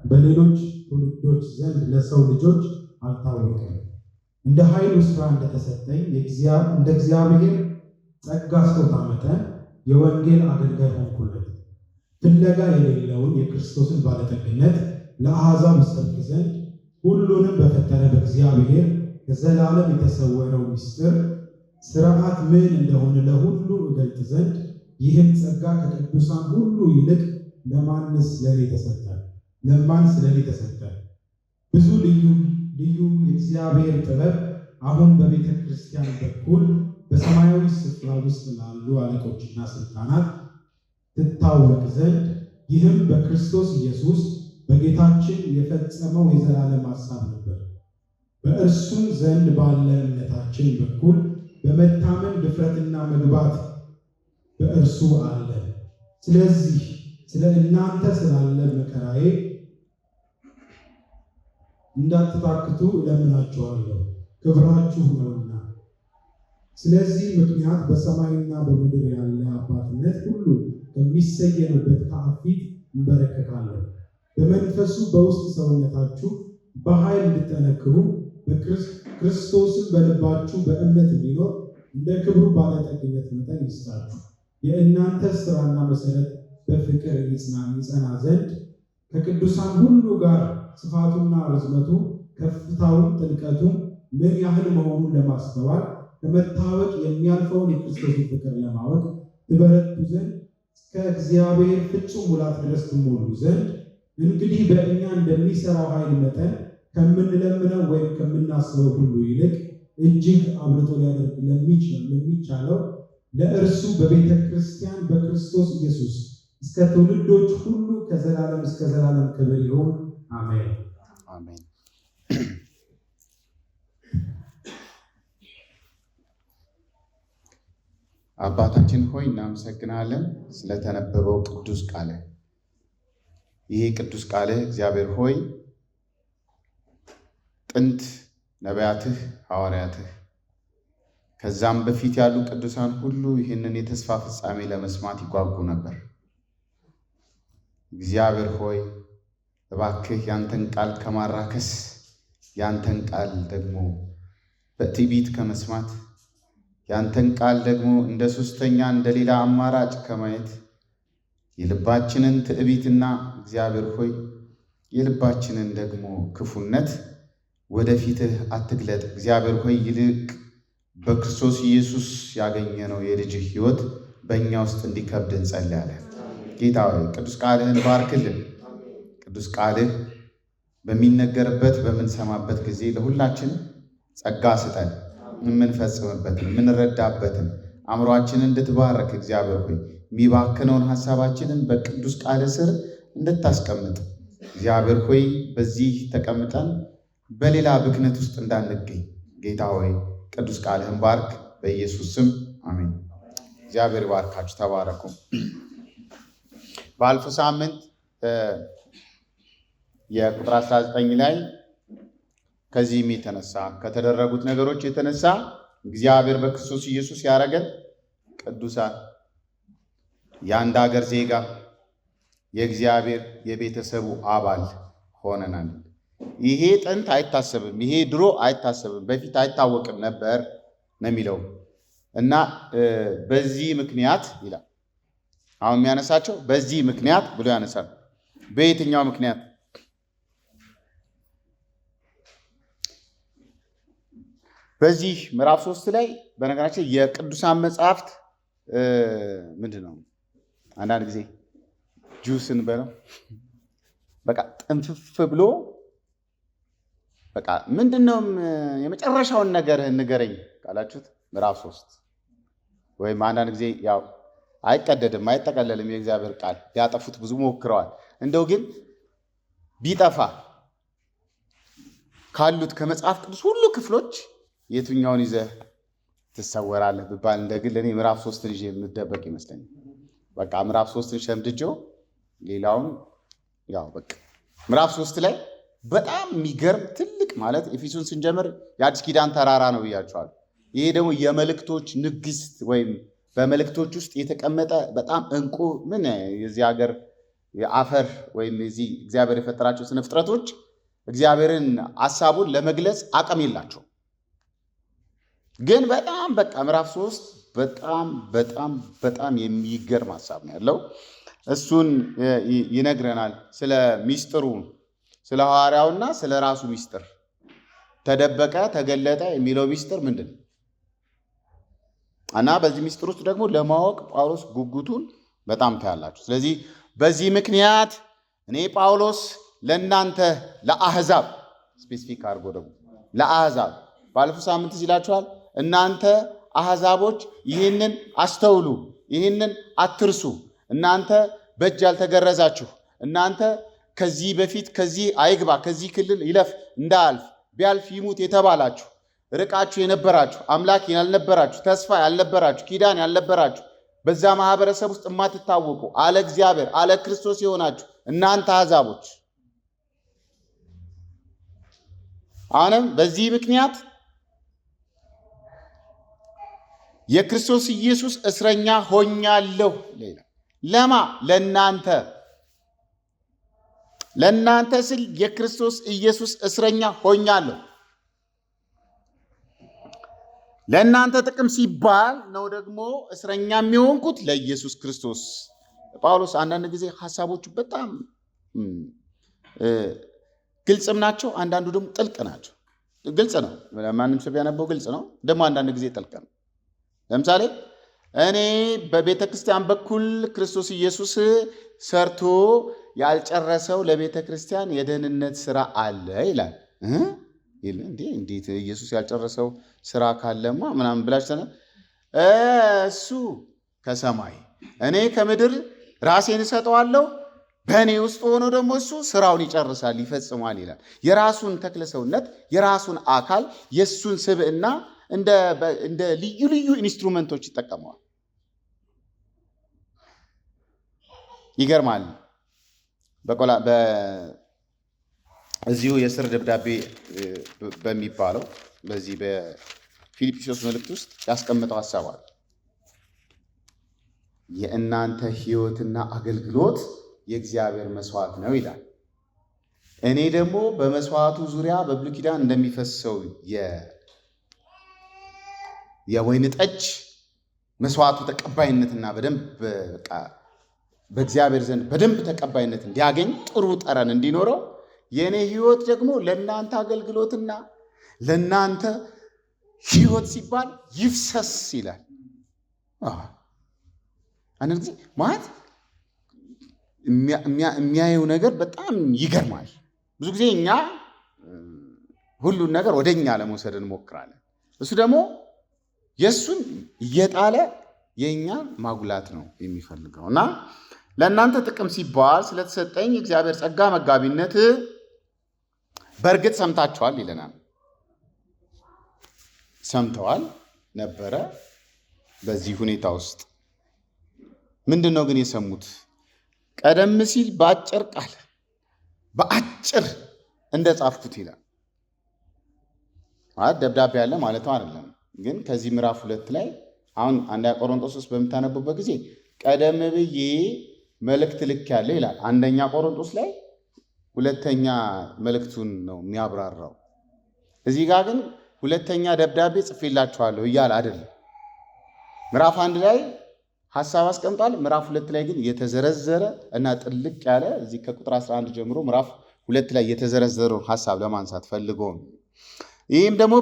በሌሎች ትውልዶች ዘንድ ለሰው ልጆች አልታወቀም። እንደ ኃይሉ ሥራ እንደተሰጠኝ እንደ እግዚአብሔር ጸጋ ስጦታ መጠን የወንጌል አገልጋይ ሆንኩለት። ፍለጋ የሌለውን የክርስቶስን ባለጠግነት ለአሕዛብ እሰብክ ዘንድ ሁሉንም በፈጠረ በእግዚአብሔር ከዘላለም የተሰወረው ምስጢር ሥርዓት ምን እንደሆነ ለሁሉ እገልጥ ዘንድ ይህም ጸጋ ከቅዱሳን ሁሉ ይልቅ ለማንስ ለኔ ተሰጠ? ብዙ ልዩ የእግዚአብሔር ጥበብ አሁን በቤተ ክርስቲያን በኩል በሰማያዊ ስፍራ ውስጥ ላሉ አለቆችና ስልጣናት ትታወቅ ዘንድ ይህም በክርስቶስ ኢየሱስ በጌታችን የፈጸመው የዘላለም ሐሳብ ነበር። በእርሱም ዘንድ ባለ እምነታችን በኩል በመታመን ድፍረትና መግባት በእርሱ አለ። ስለዚህ ስለ እናንተ ስላለ መከራዬ እንዳትታክቱ እለምናችኋለሁ፣ ክብራችሁ ነውና። ስለዚህ ምክንያት በሰማይና በምድር ያለ አባትነት ሁሉ በሚሰየምበት ከአብ ፊት እንበረከካለሁ። በመንፈሱ በውስጥ ሰውነታችሁ በኃይል እንድጠነክሩ ክርስቶስን በልባችሁ በእምነት እንዲኖር እንደ ክብሩ ባለጠግነት መጠን ይስጣችሁ። የእናንተ ሥራና መሠረት በፍቅር ይጸና ዘንድ ከቅዱሳን ሁሉ ጋር ስፋቱና ርዝመቱ ከፍታውን ጥልቀቱም ምን ያህል መሆኑን ለማስተዋል ከመታወቅ የሚያልፈውን የክርስቶስን ፍቅር ለማወቅ ትበረቱ ዘንድ እስከ እግዚአብሔር ፍጹም ሙላት ድረስ ትሞሉ ዘንድ እንግዲህ በእኛ እንደሚሠራው ኃይል መጠን ከምንለምነው ወይም ከምናስበው ሁሉ ይልቅ እጅግ አብልጦ ሊያደርግ ለሚቻለው ለእርሱ በቤተ ክርስቲያን በክርስቶስ ኢየሱስ እስከ ትውልዶች ሁሉ ከዘላለም እስከ ዘላለም ክብር ይሁን፣ አሜን። አሜን። አባታችን ሆይ እናመሰግናለን ስለተነበበው ቅዱስ ቃል። ይሄ ቅዱስ ቃል እግዚአብሔር ሆይ ጥንት ነቢያትህ፣ ሐዋርያትህ ከዛም በፊት ያሉ ቅዱሳን ሁሉ ይህንን የተስፋ ፍጻሜ ለመስማት ይጓጉ ነበር። እግዚአብሔር ሆይ እባክህ ያንተን ቃል ከማራከስ ያንተን ቃል ደግሞ በትዕቢት ከመስማት ያንተን ቃል ደግሞ እንደ ሶስተኛ እንደ ሌላ አማራጭ ከማየት የልባችንን ትዕቢትና እግዚአብሔር ሆይ የልባችንን ደግሞ ክፉነት ወደፊትህ አትግለጥ። እግዚአብሔር ሆይ ይልቅ በክርስቶስ ኢየሱስ ያገኘነው የልጅህ ሕይወት በእኛ ውስጥ እንዲከብድ እንጸልያለን። ጌታ ሆይ ቅዱስ ቃልህን ባርክልን። ቅዱስ ቃልህ በሚነገርበት በምንሰማበት ጊዜ ለሁላችን ጸጋ ስጠን፣ የምንፈጽምበትን የምንረዳበትን አእምሯችንን እንድትባረክ እግዚአብሔር ሆይ የሚባክነውን ሐሳባችንን በቅዱስ ቃል ስር እንድታስቀምጥ እግዚአብሔር ሆይ በዚህ ተቀምጠን በሌላ ብክነት ውስጥ እንዳንገኝ ጌታ ሆይ ቅዱስ ቃልህን ባርክ፣ በኢየሱስ ስም አሜን። እግዚአብሔር ይባርካችሁ፣ ተባረኩ። ባለፈው ሳምንት የቁጥር 19 ላይ ከዚህም የተነሳ ከተደረጉት ነገሮች የተነሳ እግዚአብሔር በክርስቶስ ኢየሱስ ያደረገን ቅዱሳን የአንድ ሀገር ዜጋ የእግዚአብሔር የቤተሰቡ አባል ሆነናል። ይሄ ጥንት አይታሰብም፣ ይሄ ድሮ አይታሰብም፣ በፊት አይታወቅም ነበር ነው የሚለው እና በዚህ ምክንያት ይላል። አሁን የሚያነሳቸው በዚህ ምክንያት ብሎ ያነሳል። በየትኛው ምክንያት? በዚህ ምዕራፍ 3 ላይ በነገራችን የቅዱሳን መጽሐፍት ምንድን ነው አንዳንድ ጊዜ ጁስን በለው በቃ ጥንፍፍ ብሎ በቃ ምንድነው የመጨረሻውን ነገር ንገረኝ ካላችሁት ምዕራፍ 3 ወይም አንዳንድ ጊዜ ያው አይቀደድም አይጠቀለልም የእግዚአብሔር ቃል ሊያጠፉት ብዙ ሞክረዋል። እንደው ግን ቢጠፋ ካሉት ከመጽሐፍ ቅዱስ ሁሉ ክፍሎች የትኛውን ይዘህ ትሰወራለህ ብባል እንደግል እኔ ምዕራፍ 3 ልጅ የምደበቅ ይመስለኛል። በቃ ምዕራፍ 3ን ሸምድጄው ሌላውን ያው በቃ ምዕራፍ 3 ላይ በጣም የሚገርም ትልቅ ማለት ኤፌሶን ስንጀምር የአዲስ ኪዳን ተራራ ነው ብያቸዋል። ይሄ ደግሞ የመልእክቶች ንግሥት ወይም በመልእክቶች ውስጥ የተቀመጠ በጣም እንቁ ምን የዚህ ሀገር የአፈር ወይም እዚህ እግዚአብሔር የፈጠራቸው ስነ ፍጥረቶች እግዚአብሔርን ሐሳቡን ለመግለጽ አቅም የላቸው። ግን በጣም በቃ ምዕራፍ 3 በጣም በጣም በጣም የሚገርም ሐሳብ ነው ያለው። እሱን ይነግረናል። ስለ ሚስጥሩ፣ ስለ ሐዋርያውና ስለ ራሱ ሚስጥር ተደበቀ ተገለጠ የሚለው ሚስጥር ምንድን ነው? እና በዚህ ሚስጥር ውስጥ ደግሞ ለማወቅ ጳውሎስ ጉጉቱን በጣም ታያላችሁ። ስለዚህ በዚህ ምክንያት እኔ ጳውሎስ ለእናንተ ለአሕዛብ ስፔሲፊክ አድርጎ ደግሞ ለአሕዛብ ባለፈው ሳምንት ይላችኋል። እናንተ አሕዛቦች ይህንን አስተውሉ፣ ይህንን አትርሱ። እናንተ በእጅ ያልተገረዛችሁ፣ እናንተ ከዚህ በፊት ከዚህ አይግባ ከዚህ ክልል ይለፍ እንዳያልፍ ቢያልፍ ይሙት የተባላችሁ፣ ርቃችሁ የነበራችሁ፣ አምላክ ያልነበራችሁ፣ ተስፋ ያልነበራችሁ፣ ኪዳን ያልነበራችሁ፣ በዛ ማህበረሰብ ውስጥ የማትታወቁ አለ እግዚአብሔር አለ ክርስቶስ የሆናችሁ እናንተ አሕዛቦች አሁንም በዚህ ምክንያት የክርስቶስ ኢየሱስ እስረኛ ሆኛለሁ። ለማ ለእናንተ ስል የክርስቶስ ኢየሱስ እስረኛ ሆኛለሁ። ለእናንተ ጥቅም ሲባል ነው ደግሞ እስረኛ የሚሆንኩት ለኢየሱስ ክርስቶስ። ጳውሎስ አንዳንድ ጊዜ ሐሳቦቹ በጣም ግልጽም ናቸው፣ አንዳንዱ ደግሞ ጥልቅ ናቸው። ግልጽ ነው፣ ማንም ሰው ቢያነበው ግልጽ ነው። ደግሞ አንዳንድ ጊዜ ጥልቅ ነው። ለምሳሌ እኔ በቤተ ክርስቲያን በኩል ክርስቶስ ኢየሱስ ሰርቶ ያልጨረሰው ለቤተ ክርስቲያን የደህንነት ስራ አለ ይላል። እንዴት ኢየሱስ ያልጨረሰው ስራ ካለማ ምናምን ብላችሁ እሱ ከሰማይ እኔ ከምድር ራሴን እሰጠዋለሁ፣ በእኔ ውስጥ ሆኖ ደግሞ እሱ ስራውን ይጨርሳል ይፈጽማል ይላል። የራሱን ተክለ ሰውነት የራሱን አካል የእሱን ስብዕና እንደ ልዩ ልዩ ኢንስትሩመንቶች ይጠቀመዋል። ይገርማል። እዚሁ የስር ደብዳቤ በሚባለው በዚህ በፊልጵስዩስ መልእክት ውስጥ ያስቀምጠው ሐሳብ አለ። የእናንተ ሕይወትና አገልግሎት የእግዚአብሔር መስዋዕት ነው ይላል። እኔ ደግሞ በመስዋዕቱ ዙሪያ በብሉይ ኪዳን እንደሚፈሰው የወይን ጠጅ መስዋዕቱ ተቀባይነትና በደንብ በእግዚአብሔር ዘንድ በደንብ ተቀባይነት እንዲያገኝ ጥሩ ጠረን እንዲኖረው የእኔ ሕይወት ደግሞ ለእናንተ አገልግሎትና ለእናንተ ሕይወት ሲባል ይፍሰስ ይላል። አንድ ጊዜ ማለት የሚያየው ነገር በጣም ይገርማል። ብዙ ጊዜ እኛ ሁሉን ነገር ወደ እኛ ለመውሰድ እንሞክራለን። እሱ ደግሞ የእሱን እየጣለ የእኛን ማጉላት ነው የሚፈልገው እና ለእናንተ ጥቅም ሲባል ስለተሰጠኝ እግዚአብሔር ጸጋ መጋቢነት በእርግጥ ሰምታችኋል ይለናል። ሰምተዋል ነበረ። በዚህ ሁኔታ ውስጥ ምንድን ነው ግን የሰሙት? ቀደም ሲል በአጭር ቃል በአጭር እንደጻፍኩት ይላል። ማለት ደብዳቤ ያለ ማለት አይደለም። ግን ከዚህ ምዕራፍ 2 ላይ አሁን አንደኛ ቆሮንቶስ ውስጥ በምታነቡበት ጊዜ ቀደም ብዬ መልእክት ልክ ያለ ይላል። አንደኛ ቆሮንቶስ ላይ ሁለተኛ መልእክቱን ነው የሚያብራራው። እዚህ ጋር ግን ሁለተኛ ደብዳቤ ጽፌላችኋለሁ እያለ አይደለም። ምዕራፍ 1 ላይ ሐሳብ አስቀምጧል። ምዕራፍ 2 ላይ ግን የተዘረዘረ እና ጥልቅ ያለ እዚህ ከቁጥር 11 ጀምሮ ምዕራፍ 2 ላይ የተዘረዘረውን ሐሳብ ለማንሳት ፈልጎ ነው። ይህም ደግሞ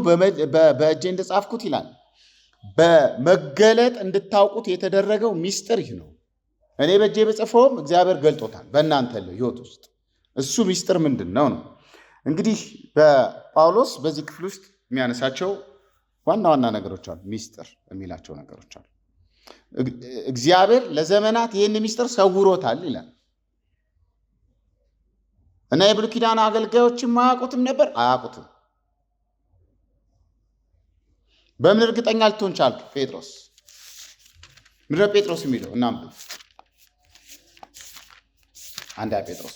በእጄ እንደጻፍኩት ይላል። በመገለጥ እንድታውቁት የተደረገው ሚስጥር ይህ ነው። እኔ በእጄ በጽፈውም እግዚአብሔር ገልጦታል በእናንተ ሕይወት ውስጥ። እሱ ሚስጥር ምንድን ነው ነው? እንግዲህ በጳውሎስ በዚህ ክፍል ውስጥ የሚያነሳቸው ዋና ዋና ነገሮች አሉ። ሚስጥር የሚላቸው ነገሮች አሉ። እግዚአብሔር ለዘመናት ይህን ሚስጥር ሰውሮታል ይላል እና የብሉይ ኪዳን አገልጋዮችም አያውቁትም ነበር፣ አያውቁትም። በምን እርግጠኛ ልትሆን ቻልክ? ጴጥሮስ ምንድነው ጴጥሮስ የሚለው? እናንብብ። አንደኛ ጴጥሮስ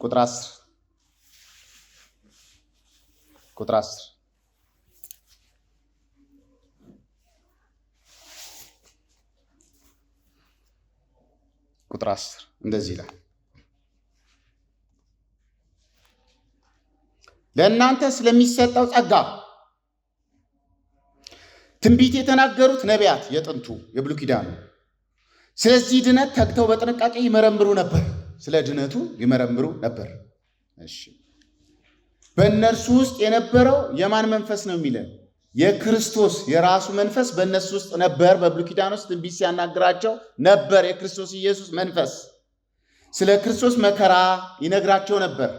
ቁጥር 10 ቁጥር 10 እንደዚህ ይላል፣ ለእናንተ ስለሚሰጠው ጸጋ ትንቢት የተናገሩት ነቢያት የጥንቱ የብሉይ ኪዳኑ ስለዚህ ድነት ተግተው በጥንቃቄ ይመረምሩ ነበር። ስለ ድነቱ ይመረምሩ ነበር። እሺ፣ በእነርሱ ውስጥ የነበረው የማን መንፈስ ነው የሚለን? የክርስቶስ የራሱ መንፈስ በእነሱ ውስጥ ነበር። በብሉይ ኪዳን ውስጥ ትንቢት ሲያናግራቸው ነበር። የክርስቶስ ኢየሱስ መንፈስ ስለ ክርስቶስ መከራ ይነግራቸው ነበር።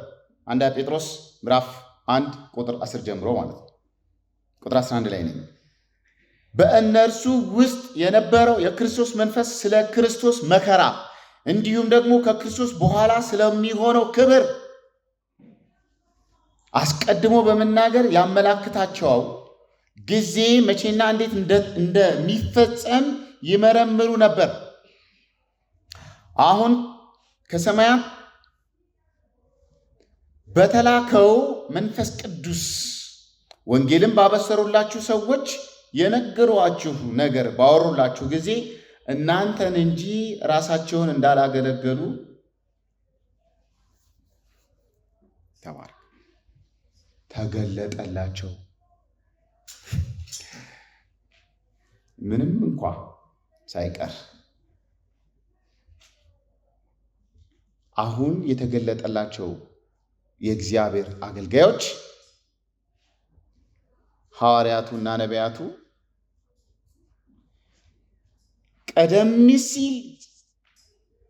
አንደኛ ጴጥሮስ ምዕራፍ 1 ቁጥር 10 ጀምሮ ማለት ነው። ቁጥር 11 ላይ ነኝ። በእነርሱ ውስጥ የነበረው የክርስቶስ መንፈስ ስለ ክርስቶስ መከራ እንዲሁም ደግሞ ከክርስቶስ በኋላ ስለሚሆነው ክብር አስቀድሞ በመናገር ያመላክታቸው ጊዜ መቼና እንዴት እንደሚፈጸም ይመረምሩ ነበር። አሁን ከሰማያት በተላከው መንፈስ ቅዱስ ወንጌልን ባበሰሩላችሁ ሰዎች የነገሯችሁ ነገር ባወሩላችሁ ጊዜ እናንተን እንጂ ራሳቸውን እንዳላገለገሉ ተገለጠላቸው። ምንም እንኳ ሳይቀር አሁን የተገለጠላቸው የእግዚአብሔር አገልጋዮች ሐዋርያቱና ነቢያቱ ቀደም ሲል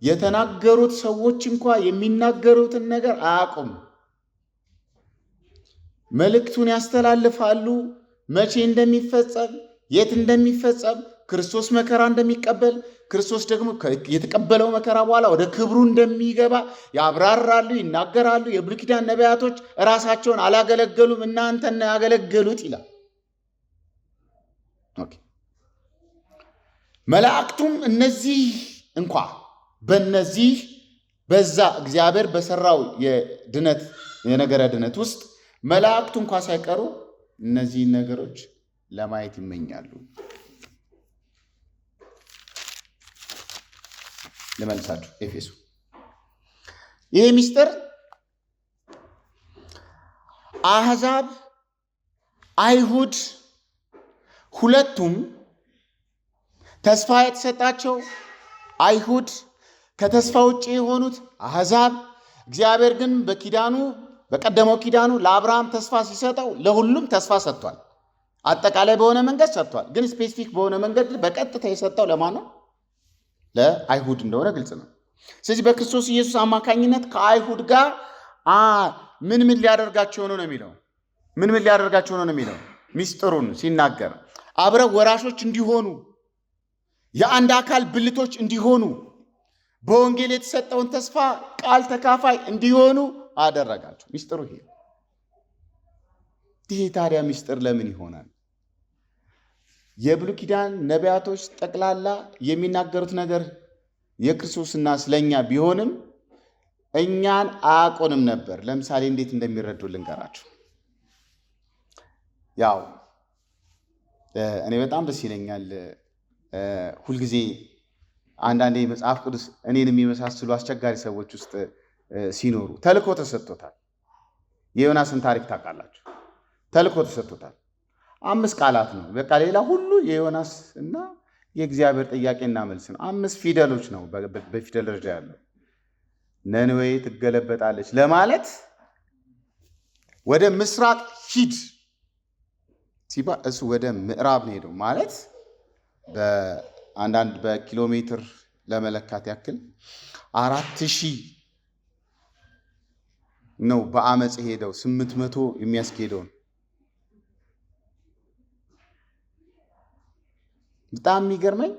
የተናገሩት ሰዎች እንኳ የሚናገሩትን ነገር አያውቁም። መልእክቱን ያስተላልፋሉ። መቼ እንደሚፈጸም፣ የት እንደሚፈጸም፣ ክርስቶስ መከራ እንደሚቀበል፣ ክርስቶስ ደግሞ የተቀበለው መከራ በኋላ ወደ ክብሩ እንደሚገባ ያብራራሉ፣ ይናገራሉ። የብሉይ ኪዳን ነቢያቶች ራሳቸውን አላገለገሉም፣ እናንተን ያገለገሉት ይላል። መላእክቱም እነዚህ እንኳ በዛ እግዚአብሔር በሰራው የድነት የነገረ ድነት ውስጥ መላእክቱ እንኳ ሳይቀሩ እነዚህን ነገሮች ለማየት ይመኛሉ። ልመልሳችሁ ኤፌሶ ይሄ ምስጢር አሕዛብ አይሁድ ሁለቱም ተስፋ የተሰጣቸው አይሁድ ከተስፋ ውጭ የሆኑት አሕዛብ እግዚአብሔር ግን በቀደመው ኪዳኑ ለአብርሃም ተስፋ ሲሰጠው ለሁሉም ተስፋ ሰጥቷል። አጠቃላይ በሆነ መንገድ ሰጥቷል። ግን ስፔሲፊክ በሆነ መንገድ በቀጥታ የሰጠው ለማን ነው? ለአይሁድ እንደሆነ ግልጽ ነው። ስለዚህ በክርስቶስ ኢየሱስ አማካኝነት ከአይሁድ ጋር ምን ሊያደርጋቸው ነው የሚለው ምን ሊያደርጋቸው ነው የሚለው ሚስጥሩን ሲናገር አብረው ወራሾች እንዲሆኑ የአንድ አካል ብልቶች እንዲሆኑ በወንጌል የተሰጠውን ተስፋ ቃል ተካፋይ እንዲሆኑ አደረጋቸው። ሚስጥሩ ይሄ ታዲያ ሚስጥር ለምን ይሆናል? የብሉይ ኪዳን ነቢያቶች ጠቅላላ የሚናገሩት ነገር የክርስቶስና ስለኛ ቢሆንም እኛን አያውቁንም ነበር። ለምሳሌ እንዴት እንደሚረዱ ልንገራችሁ። ያው እኔ በጣም ደስ ይለኛል ሁልጊዜ አንዳንዴ መጽሐፍ ቅዱስ እኔን የሚመሳስሉ አስቸጋሪ ሰዎች ውስጥ ሲኖሩ ተልእኮ ተሰጥቶታል። የዮናስን ታሪክ ታውቃላችሁ። ተልእኮ ተሰጥቶታል። 5 ቃላት ነው። በቃ ሌላ ሁሉ የዮናስ እና የእግዚአብሔር ጥያቄና መልስ ነው። 5 ፊደሎች ነው በፊደል ደረጃ ያለው። ነነዌ ትገለበጣለች ለማለት ወደ ምስራቅ ሂድ ሲባል እሱ ወደ ምዕራብ ነው ሄደው ማለት በአንዳንድ በኪሎ ሜትር ለመለካት ያክል 4000 ነው በአመፅ ሄደው 800 የሚያስኬደው። በጣም የሚገርመኝ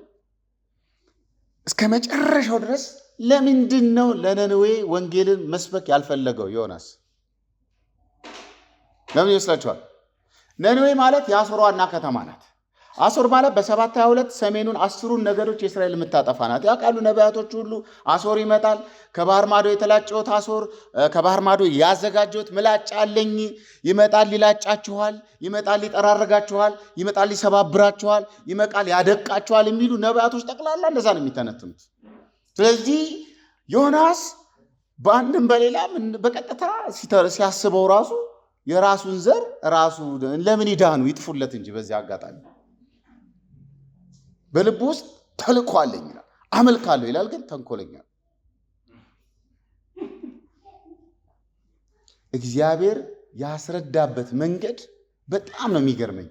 እስከ መጨረሻው ድረስ ለምንድን ነው ለነነዌ ወንጌልን መስበክ ያልፈለገው ዮናስ? ለምን ይመስላችኋል? ነነዌ ማለት የአሦር ዋና ከተማ ናት። አሦር ማለት በ722 ሰሜኑን 10ሩን ነገዶች የእስራኤል የምታጠፋ ናት። ያውቃሉ ነቢያቶች ሁሉ። አሦር ይመጣል፣ ከባህር ማዶ የተላጨሁት አሦር፣ ከባህር ማዶ ያዘጋጀሁት ምላጭ አለኝ፣ ይመጣል ሊላጫችኋል፣ ይመጣል ሊጠራርጋችኋል፣ ይመጣል ሊሰባብራችኋል፣ ይመጣል ያደቃችኋል የሚሉ ነቢያቶች ጠቅላላ እንደዛ ነው የሚተነትኑት። ስለዚህ ዮናስ በአንድም በሌላም በቀጥታ ሲያስበው ራሱ የራሱን ዘር ራሱ ለምን ይዳኑ ይጥፉለት እንጂ በዚህ አጋጣሚ በልቡ ውስጥ ተልእኮ አለኝ ይላል፣ አመልካለሁ ይላል፣ ግን ተንኮለኛ ነው። እግዚአብሔር ያስረዳበት መንገድ በጣም ነው የሚገርመኝ።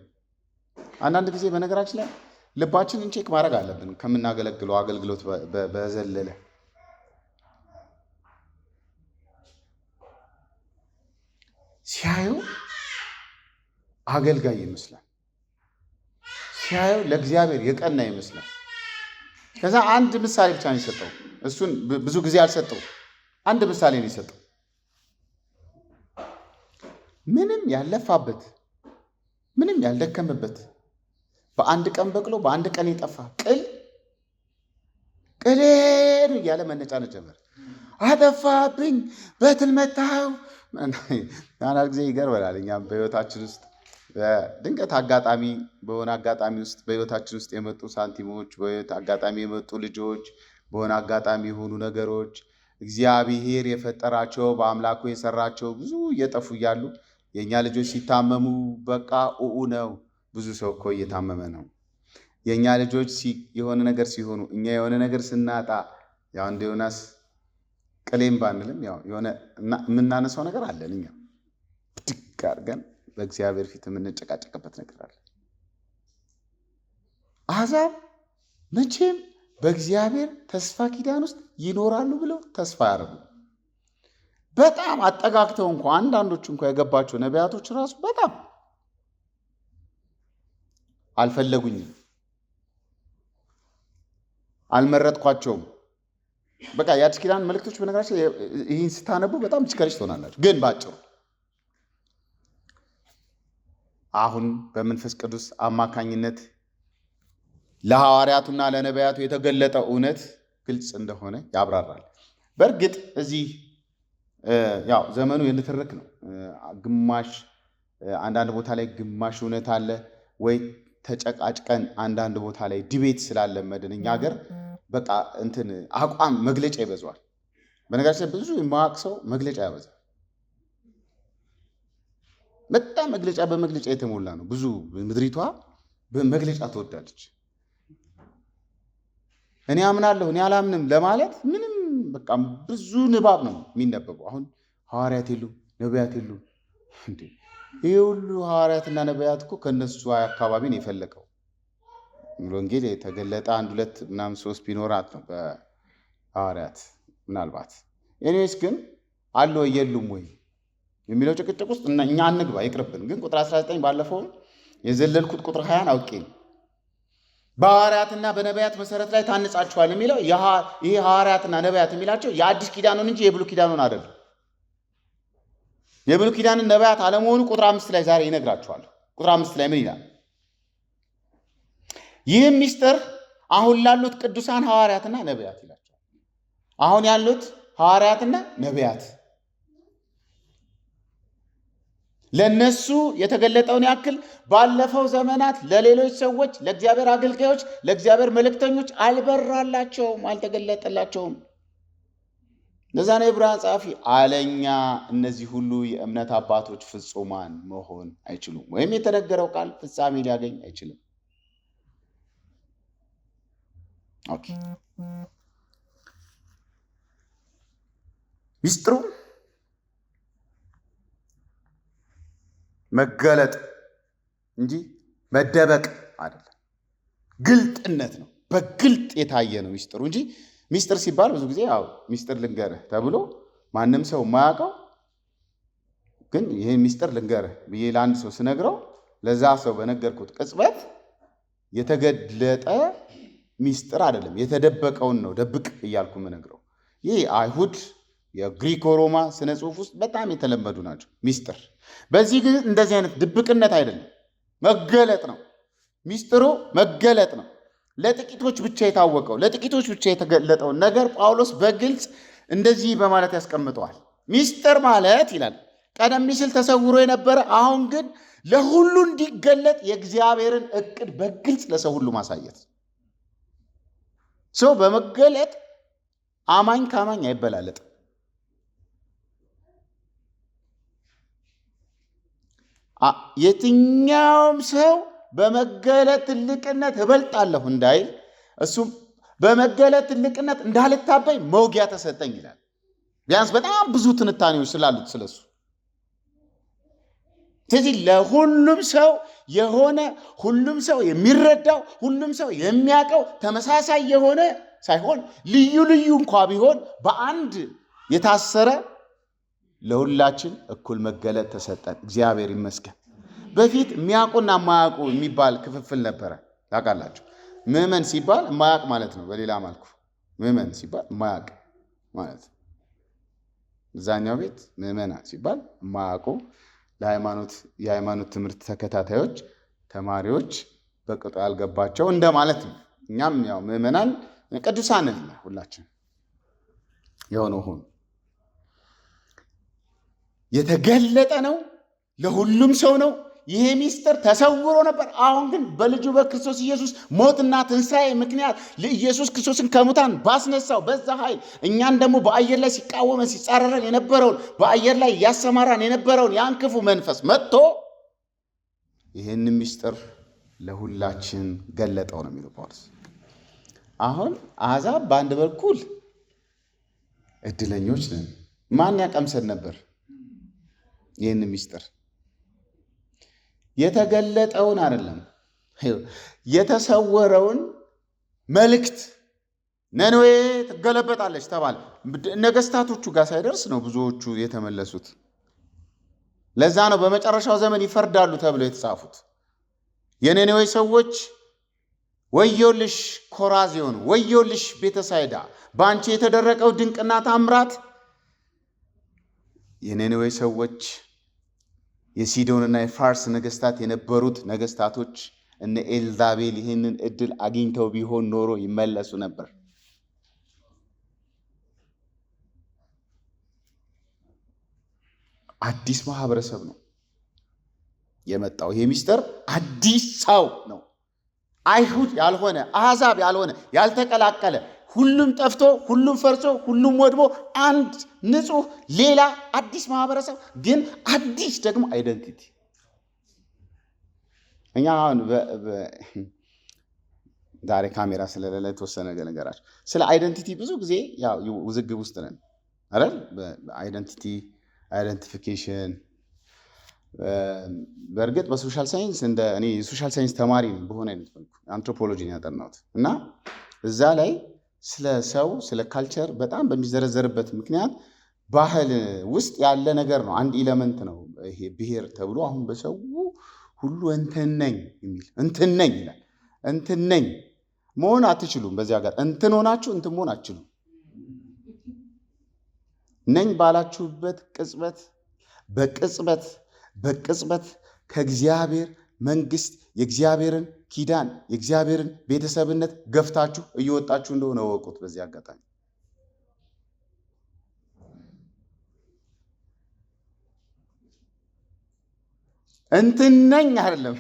አንዳንድ ጊዜ በነገራችን ላይ ልባችንን ቼክ ማድረግ አለብን ከምናገለግለው አገልግሎት በዘለለ። ሲያየው አገልጋይ ይመስላል፣ ሲያየው ለእግዚአብሔር የቀና ይመስላል። ከዛ አንድ ምሳሌ ብቻ ነው የሰጠው። እሱን ብዙ ጊዜ አልሰጠው። አንድ ምሳሌ ነው የሰጠው። ምንም ያለፋበት ምንም ያልደከመበት በአንድ ቀን በቅሎ በአንድ ቀን የጠፋ ቅሌን እያለ መነጫነጭ ጀመረ። አጠፋብኝ፣ በትል መታው። አንዳንድ ጊዜ ይገርመናል። እኛም በህይወታችን ውስጥ ድንገት አጋጣሚ በሆነ አጋጣሚ ውስጥ በህይወታችን ውስጥ የመጡ ሳንቲሞች፣ በህይወት አጋጣሚ የመጡ ልጆች፣ በሆነ አጋጣሚ የሆኑ ነገሮች እግዚአብሔር የፈጠራቸው በአምላኩ የሰራቸው ብዙ እየጠፉ እያሉ የእኛ ልጆች ሲታመሙ በቃ ኡኡ ነው። ብዙ ሰው እኮ እየታመመ ነው። የእኛ ልጆች የሆነ ነገር ሲሆኑ፣ እኛ የሆነ ነገር ስናጣ፣ ያው እንደ ዮናስ ቅሌም ባንልም ያው የሆነ የምናነሳው ነገር አለን። እኛ ብድግ አድርገን በእግዚአብሔር ፊት የምንጨቃጨቅበት ነገር አለ። አሕዛብ መቼም በእግዚአብሔር ተስፋ ኪዳን ውስጥ ይኖራሉ ብለው ተስፋ ያደርጉ። በጣም አጠጋግተው እንኳ አንዳንዶቹ እንኳ የገባቸው ነቢያቶች ራሱ በጣም አልፈለጉኝም፣ አልመረጥኳቸውም። በቃ የአዲስ ኪዳን መልእክቶች በነገራችን ይህን ስታነቡ በጣም ዲስከሬጅ ትሆናላችሁ። ግን ባጭሩ አሁን በመንፈስ ቅዱስ አማካኝነት ለሐዋርያቱና ለነቢያቱ የተገለጠ እውነት ግልጽ እንደሆነ ያብራራል። በእርግጥ እዚህ ያው ዘመኑ የንትርክ ነው። ግማሽ አንዳንድ ቦታ ላይ ግማሽ እውነት አለ ወይ ተጨቃጭቀን፣ አንዳንድ ቦታ ላይ ዲቤት ስላለመድን እኛ ሀገር በቃ እንትን አቋም መግለጫ ይበዛዋል። በነገራችን ብዙ የማያውቅ ሰው መግለጫ ያበዛል። በጣም መግለጫ በመግለጫ የተሞላ ነው። ብዙ ምድሪቷ በመግለጫ ትወዳለች። እኔ አምናለሁ እኔ አላምንም ለማለት ምንም በቃ ብዙ ንባብ ነው የሚነበበው። አሁን ሐዋርያት የሉም ነቢያት የሉም እንዴ? ይህ ሁሉ ሐዋርያትና ነቢያት እኮ ከነሱ አካባቢ ነው የፈለቀው። ወንጌል የተገለጠ 1 2 ምናምን 3 ቢኖራት ነው በሐዋርያት ምናልባት። ኤኒዌይስ ግን አለ ወይ የሉም ወይ የሚለው ጭቅጭቅ ውስጥ እኛ አንግባ፣ ይቅርብን። ግን ቁጥር 19 ባለፈው የዘለልኩት ቁጥር 20 አውቄ ነው። በሐዋርያትና በነቢያት መሰረት ላይ ታንጻችኋል የሚለው ይሄ ሐዋርያትና ነቢያት የሚላቸው የአዲስ ኪዳኑን እንጂ የብሉይ ኪዳኑን አይደለም። የብሉይ ኪዳንን ነቢያት አለመሆኑ ቁጥር 5 ላይ ዛሬ ይነግራችኋል። ቁጥር 5 ላይ ምን ይላል? ይህም ሚስጥር አሁን ላሉት ቅዱሳን ሐዋርያትና ነቢያት ይላቸዋል። አሁን ያሉት ሐዋርያትና ነቢያት ለነሱ የተገለጠውን ያክል ባለፈው ዘመናት ለሌሎች ሰዎች፣ ለእግዚአብሔር አገልጋዮች፣ ለእግዚአብሔር መልእክተኞች አልበራላቸውም፣ አልተገለጠላቸውም። ለዛ ነው የዕብራውያን ጸሐፊ አለኛ እነዚህ ሁሉ የእምነት አባቶች ፍጹማን መሆን አይችሉም፣ ወይም የተነገረው ቃል ፍጻሜ ሊያገኝ አይችልም። ኦኬ ሚስጥሩ መገለጥ እንጂ መደበቅ አይደለም። ግልጥነት ነው። በግልጥ የታየ ነው ሚስጥሩ እንጂ ሚስጥር ሲባል ብዙ ጊዜ ያው ሚስጥር ልንገርህ ተብሎ ማንም ሰው የማያውቀው ግን ይሄን ሚስጥር ልንገርህ ብዬ ለአንድ ሰው ስነግረው ለዛ ሰው በነገርኩት ቅጽበት የተገለጠ ሚስጥር አይደለም። የተደበቀውን ነው ደብቅ እያልኩ የምነግረው። ይህ አይሁድ የግሪክ ሮማ ስነ ጽሑፍ ውስጥ በጣም የተለመዱ ናቸው። ሚስጥር በዚህ ግን እንደዚህ አይነት ድብቅነት አይደለም፣ መገለጥ ነው። ሚስጥሩ መገለጥ ነው። ለጥቂቶች ብቻ የታወቀው ለጥቂቶች ብቻ የተገለጠውን ነገር ጳውሎስ በግልጽ እንደዚህ በማለት ያስቀምጠዋል። ሚስጥር ማለት ይላል ቀደም ሲል ተሰውሮ የነበረ አሁን ግን ለሁሉ እንዲገለጥ የእግዚአብሔርን እቅድ በግልጽ ለሰው ሁሉ ማሳየት። ሰው በመገለጥ አማኝ ከአማኝ አይበላለጥም። የትኛውም ሰው በመገለጥ ትልቅነት እበልጣለሁ እንዳይል እሱም በመገለጥ ትልቅነት እንዳልታበይ መውጊያ ተሰጠኝ ይላል። ቢያንስ በጣም ብዙ ትንታኔዎች ስላሉት ስለሱ። ስለዚህ ለሁሉም ሰው የሆነ ሁሉም ሰው የሚረዳው ሁሉም ሰው የሚያውቀው ተመሳሳይ የሆነ ሳይሆን ልዩ ልዩ እንኳ ቢሆን በአንድ የታሰረ ለሁላችን እኩል መገለጥ ተሰጠን። እግዚአብሔር ይመስገን። በፊት የሚያውቁና የማያውቁ የሚባል ክፍፍል ነበረ። ታውቃላችሁ፣ ምዕመን ሲባል የማያውቅ ማለት ነው። በሌላ መልኩ ምዕመን ሲባል የማያውቅ ማለት ነው። እዛኛው ቤት ምዕመናን ሲባል የማያውቁ የሃይማኖት ትምህርት ተከታታዮች፣ ተማሪዎች በቅጡ ያልገባቸው እንደማለት ነው። እኛም ያው ምዕመናን ቅዱሳን ነን ሁላችን። የሆነ ሆኖ የተገለጠ ነው፣ ለሁሉም ሰው ነው። ይሄ ሚስጥር ተሰውሮ ነበር። አሁን ግን በልጁ በክርስቶስ ኢየሱስ ሞትና ትንሣኤ ምክንያት ኢየሱስ ክርስቶስን ከሙታን ባስነሳው በዛ ኃይል እኛን ደግሞ በአየር ላይ ሲቃወመን ሲጻረረን የነበረውን በአየር ላይ ያሰማራን የነበረውን ያን ክፉ መንፈስ መጥቶ ይህን ሚስጥር ለሁላችን ገለጠው ነው የሚለው ጳውሎስ። አሁን አሕዛብ በአንድ በኩል እድለኞች ነን። ማን ያቀምሰን ነበር ይህን ሚስጥር? የተገለጠውን አይደለም የተሰወረውን መልእክት ነነዌ ትገለበጣለች ተባለ። ነገስታቶቹ ጋር ሳይደርስ ነው ብዙዎቹ የተመለሱት። ለዛ ነው በመጨረሻው ዘመን ይፈርዳሉ ተብለው የተጻፉት። የነነዌ ሰዎች ወዮልሽ ኮራዚዮን፣ ወዮልሽ ቤተሳይዳ፣ በአንቺ የተደረገው ድንቅና ታምራት። የነነዌ ሰዎች የሲዶንና የፋርስ ነገስታት የነበሩት ነገስታቶች እነ ኤልዛቤል ይህንን እድል አግኝተው ቢሆን ኖሮ ይመለሱ ነበር። አዲስ ማህበረሰብ ነው የመጣው። ይሄ ሚስጥር አዲስ ሰው ነው። አይሁድ ያልሆነ አሕዛብ ያልሆነ ያልተቀላቀለ፣ ሁሉም ጠፍቶ ሁሉም ፈርሶ ሁሉም ወድሞ አንድ ንጹህ ሌላ አዲስ ማህበረሰብ፣ ግን አዲስ ደግሞ አይደንቲቲ። እኛ አሁን ዛሬ ካሜራ ስለሌለ የተወሰነ ነገራቸው ስለ አይደንቲቲ ብዙ ጊዜ ያው ውዝግብ ውስጥ ነን አይደል? አይደንቲቲ አይደንቲፊኬሽን። በእርግጥ በሶሻል ሳይንስ እኔ የሶሻል ሳይንስ ተማሪ በሆነ አይነት መልኩ አንትሮፖሎጂ ነው ያጠናሁት እና እዛ ላይ ስለ ሰው ስለ ካልቸር በጣም በሚዘረዘርበት ምክንያት ባህል ውስጥ ያለ ነገር ነው። አንድ ኤሌመንት ነው ይሄ ብሔር ተብሎ አሁን በሰው ሁሉ እንትን ነኝ የሚል እንትን ነኝ ይላል። እንትን ነኝ መሆን አትችሉም። በዚህ ሀገር እንትን ሆናችሁ እንትን መሆን አትችሉም። ነኝ ባላችሁበት ቅጽበት በቅጽበት ከእግዚአብሔር መንግስት የእግዚአብሔርን ኪዳን የእግዚአብሔርን ቤተሰብነት ገፍታችሁ እየወጣችሁ እንደሆነ ወቁት። በዚህ አጋጣሚ እንትን ነኝ አይደለም።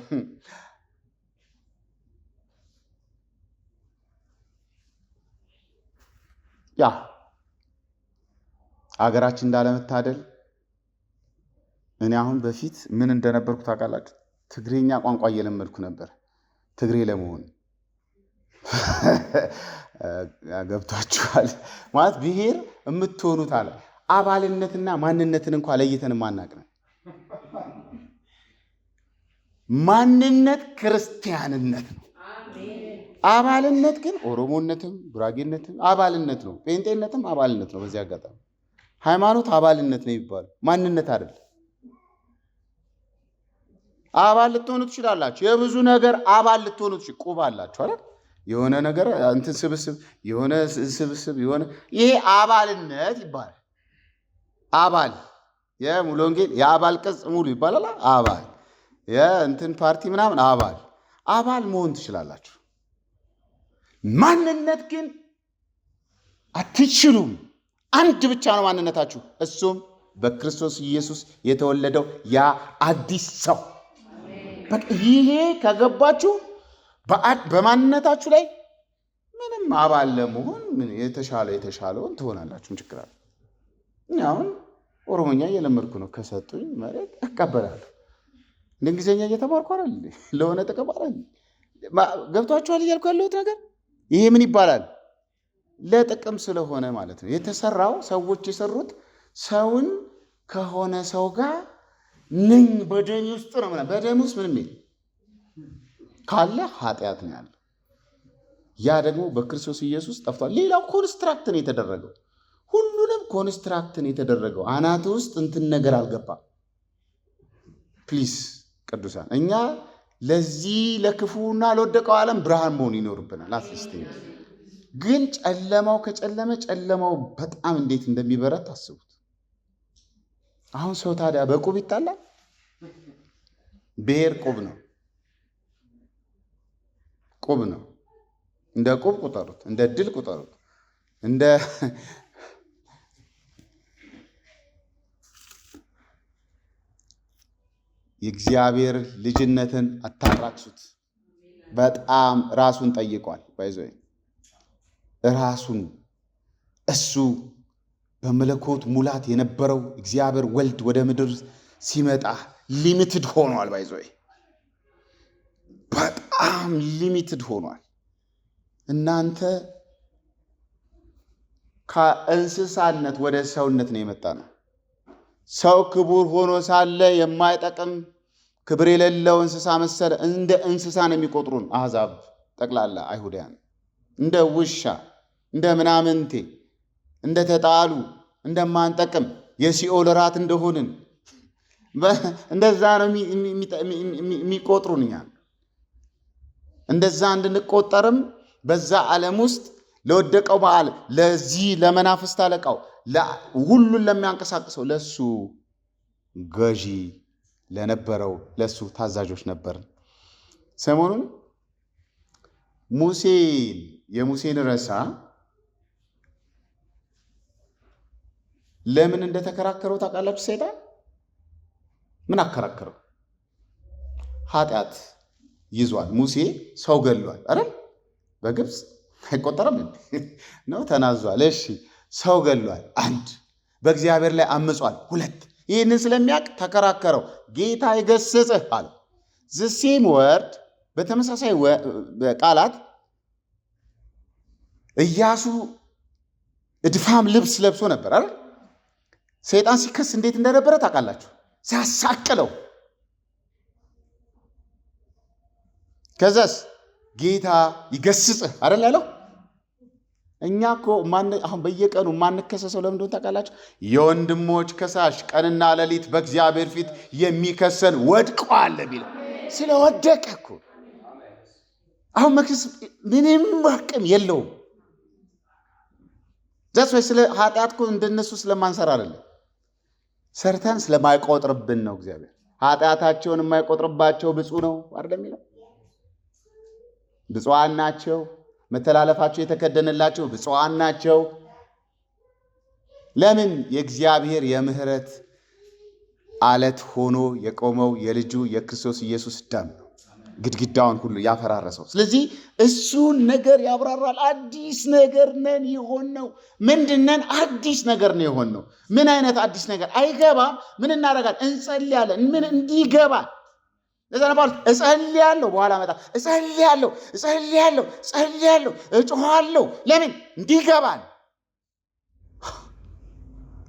ያ አገራችን እንዳለመታደል እኔ አሁን በፊት ምን እንደነበርኩ ታውቃላችሁ? ትግሬኛ ቋንቋ እየለመድኩ ነበር ትግሬ ለመሆን። ገብቷችኋል? ማለት ብሔር የምትሆኑት አለ አባልነትና ማንነትን እንኳን ለይተን ማናቅ ነው። ማንነት ክርስቲያንነት ነው። አባልነት ግን ኦሮሞነትም ጉራጌነትም አባልነት ነው። ጴንጤነትም አባልነት ነው። በዚህ አጋጣሚ ሃይማኖት አባልነት ነው የሚባለው፣ ማንነት አይደለም። አባል ልትሆኑ ትችላላችሁ። የብዙ ነገር አባል ልትሆኑ ቁብ አላችሁ አይደል? የሆነ ነገር እንትን ስብስብ የሆነ ስብስብ የሆነ ይሄ አባልነት ይባላል። አባል የሙሉ ወንጌል የአባል ቅጽ ሙሉ ይባላል። አባል የእንትን ፓርቲ ምናምን አባል መሆን ትችላላችሁ። ማንነት ግን አትችሉም። አንድ ብቻ ነው ማንነታችሁ፣ እሱም በክርስቶስ ኢየሱስ የተወለደው ያ አዲስ ሰው። ይሄ ከገባችሁ በማንነታችሁ ላይ ምንም አባል ለመሆን የተሻለውን ትሆናላችሁ። ችግር አለ። እኛ አሁን ኦሮሞኛ እየለመድኩ ነው። ከሰጡኝ መሬት እቀበላለሁ። እንግሊዝኛ እየተማርኩ አይደል? ለሆነ ጥቅም አይደል? ገብቷችኋል እያልኩ ያለሁት ነገር? ይሄ ምን ይባላል? ለጥቅም ስለሆነ ማለት ነው የተሰራው። ሰዎች የሰሩት ሰውን ከሆነ ሰው ጋር ነኝ በደም ውስጥ ነው። በደም ውስጥ ምንም ካለ ኃጢአት ነው ያለው። ያ ደግሞ በክርስቶስ ኢየሱስ ጠፍቷል። ሌላው ኮንስትራክት ነው የተደረገው። ሁሉንም ኮንስትራክት ነው የተደረገው። አናት ውስጥ እንትን ነገር አልገባም። ፕሊስ ቅዱሳን፣ እኛ ለዚህ ለክፉና ለወደቀው ዓለም ብርሃን መሆን ይኖርብናል። አትሊስት ግን ጨለማው ከጨለመ ጨለማው በጣም እንዴት እንደሚበረት አስቡት። አሁን ሰው ታዲያ በቁብ ይጣላል? ብሔር ቁብ ነው፣ ቁብ ነው። እንደ ቁብ ቁጠሩት፣ እንደ ድል ቁጠሩት፣ እንደ የእግዚአብሔር ልጅነትን አታራክሱት። በጣም ራሱን ጠይቋል። ባይዞ ራሱን እሱ በመለኮት ሙላት የነበረው እግዚአብሔር ወልድ ወደ ምድር ሲመጣ ሊሚትድ ሆኗል። ባይዞ በጣም ሊሚትድ ሆኗል። እናንተ ከእንስሳነት ወደ ሰውነት ነው የመጣ ነው። ሰው ክቡር ሆኖ ሳለ የማይጠቅም ክብር የሌለው እንስሳ መሰለ። እንደ እንስሳ ነው የሚቆጥሩን አሕዛብ ጠቅላላ አይሁዳያን፣ እንደ ውሻ፣ እንደ ምናምንቴ፣ እንደ ተጣሉ፣ እንደማንጠቅም የሲኦል ራት እንደሆንን እንደዛ ነው የሚቆጥሩን። እኛ እንደዛ እንድንቆጠርም በዛ ዓለም ውስጥ ለወደቀው በዓል ለዚህ ለመናፍስት አለቃው ሁሉን ለሚያንቀሳቅሰው ለሱ ገዢ ለነበረው ለሱ ታዛዦች ነበር። ሰሞኑን የሙሴን ረሳ ለምን እንደተከራከረው ታውቃላችሁ? ሰይጣን ምን አከራከረው? ኃጢአት ይዟል። ሙሴ ሰው ገሏል አይደል? በግብፅ አይቆጠርም ነው ተናዟል። እሺ ሰው ገሏል። አንድ በእግዚአብሔር ላይ አምጿል። ሁለት ይህንን ስለሚያውቅ ተከራከረው። ጌታ ይገስጽህ አለ። ዘሴም ወርድ በተመሳሳይ ቃላት ኢያሱ እድፋም ልብስ ለብሶ ነበር አይደል? ሰይጣን ሲከስ እንዴት እንደነበረ ታውቃላችሁ? ሲያሳቅለው። ከዛስ ጌታ ይገስጽህ አይደል ያለው? እኛ እኮ አሁን በየቀኑ ማንከሰሰው ለምን እንደሆነ ታውቃላችሁ? የወንድሞች ከሳሽ ቀንና ሌሊት በእግዚአብሔር ፊት የሚከሰን ወድቋል ቢለው ስለወደቀ እኮ አሁን መክሰስ ምንም አቅም የለውም። ዛስ ወይ ስለ ኃጢአት እኮ እንደነሱ ስለማንሰራ አይደለም፣ ሰርተን ስለማይቆጥርብን ነው። እግዚአብሔር ኃጢአታቸውን የማይቆጥርባቸው ብፁዕ ነው አይደል የሚለው? ብፁዓን ናቸው መተላለፋቸው የተከደነላቸው ብፁዓን ናቸው። ለምን? የእግዚአብሔር የምህረት አለት ሆኖ የቆመው የልጁ የክርስቶስ ኢየሱስ ደም ነው ግድግዳውን ሁሉ ያፈራረሰው። ስለዚህ እሱን ነገር ያብራራል። አዲስ ነገር ነን የሆነው። ምንድነን? አዲስ ነገር ነው የሆነው። ምን አይነት አዲስ ነገር? አይገባም። ምን እናደርጋለን? እንጸልያለን። ምን እንዲገባል ለዛነባል እጸልያለሁ። በኋላ መጣ እጸልያለሁ፣ እጮሃለሁ። ለምን? እንዲገባል።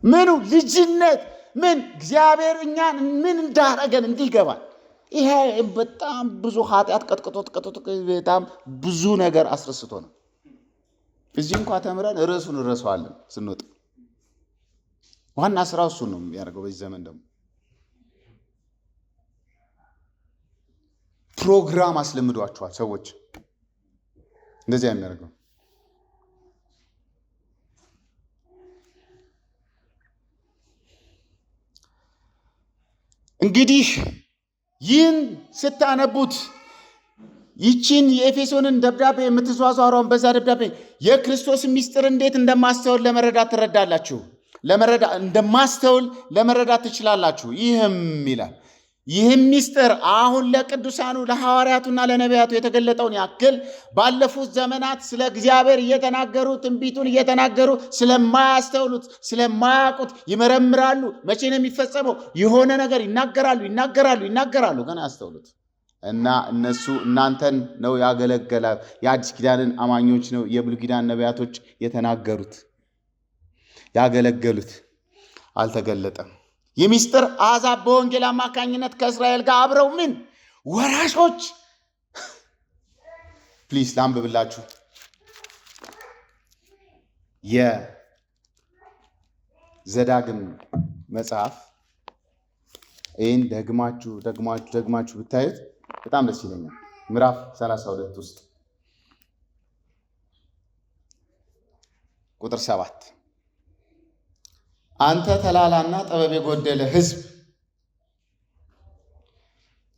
ምኑ? ልጅነት። ምን? እግዚአብሔር እኛን ምን እንዳረገን እንዲገባል። ይሄ በጣም ብዙ ኃጢአት ቀጥቅጦ በጣም ብዙ ነገር አስረስቶ ነው። እዚህ እንኳ ተምረን ርዕሱን እንረሳዋለን ስንወጣ። ዋና ስራው እሱ ነው የሚያደርገው። በዚህ ዘመን ደግሞ ፕሮግራም አስለምዷቸዋል ሰዎች እንደዚህ የሚያደርገው። እንግዲህ ይህን ስታነቡት ይቺን የኤፌሶንን ደብዳቤ የምትዟዟረውን በዛ ደብዳቤ የክርስቶስ ምስጢር እንዴት እንደማስተውል ለመረዳት ትረዳላችሁ። እንደማስተውል ለመረዳት ትችላላችሁ። ይህም ይላል ይህም ምስጢር አሁን ለቅዱሳኑ ለሐዋርያቱና ለነቢያቱ የተገለጠውን ያክል ባለፉት ዘመናት ስለ እግዚአብሔር እየተናገሩ ትንቢቱን እየተናገሩ ስለማያስተውሉት ስለማያውቁት ይመረምራሉ። መቼ ነው የሚፈጸመው? የሆነ ነገር ይናገራሉ፣ ግን አያስተውሉት እና እነሱ እናንተን ነው ያገለገላ የአዲስ ኪዳንን አማኞች ነው የብሉይ ኪዳን ነቢያቶች የተናገሩት ያገለገሉት፣ አልተገለጠም። ይህ ምስጢር አሕዛብ በወንጌል አማካኝነት ከእስራኤል ጋር አብረው ምን ወራሾች። ፕሊስ ላንብብላችሁ የዘዳግም መጽሐፍ። ይህን ደግማችሁ ብታዩት በጣም ደስ ይለኛል። ምዕራፍ 32 ውስጥ ቁጥር 7 አንተ ተላላና ጥበብ የጎደለ ሕዝብ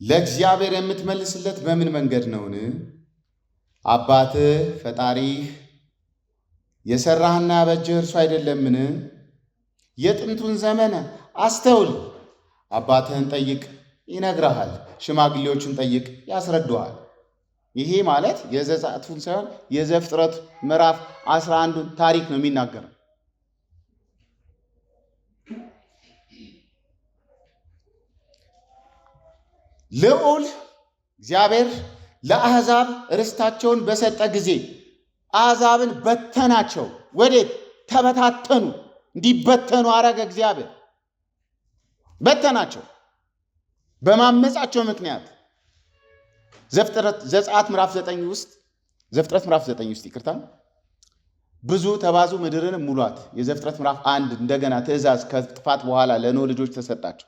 ለእግዚአብሔር የምትመልስለት በምን መንገድ ነውን? አባትህ ፈጣሪህ የሰራህና ያበጀህ እርሱ አይደለምን? የጥንቱን ዘመን አስተውል። አባትህን ጠይቅ ይነግርሃል፣ ሽማግሌዎችን ጠይቅ ያስረዱሃል። ይሄ ማለት የዘጸአቱን ሳይሆን የዘፍጥረት ምዕራፍ 11ን ታሪክ ነው የሚናገረው። ልዑል እግዚአብሔር ለአሕዛብ ርስታቸውን በሰጠ ጊዜ አሕዛብን በተናቸው። ወዴት? ተበታተኑ፣ እንዲበተኑ አረገ። እግዚአብሔር በተናቸው በማመጻቸው ምክንያት። ዘጸአት ምዕራፍ 9 ውስጥ ዘፍጥረት ምዕራፍ 9 ውስጥ ይቅርታ፣ ብዙ ተባዙ ምድርን ሙሏት። የዘፍጥረት ምዕራፍ 1 እንደገና ትእዛዝ ከጥፋት በኋላ ለኖህ ልጆች ተሰጣቸው።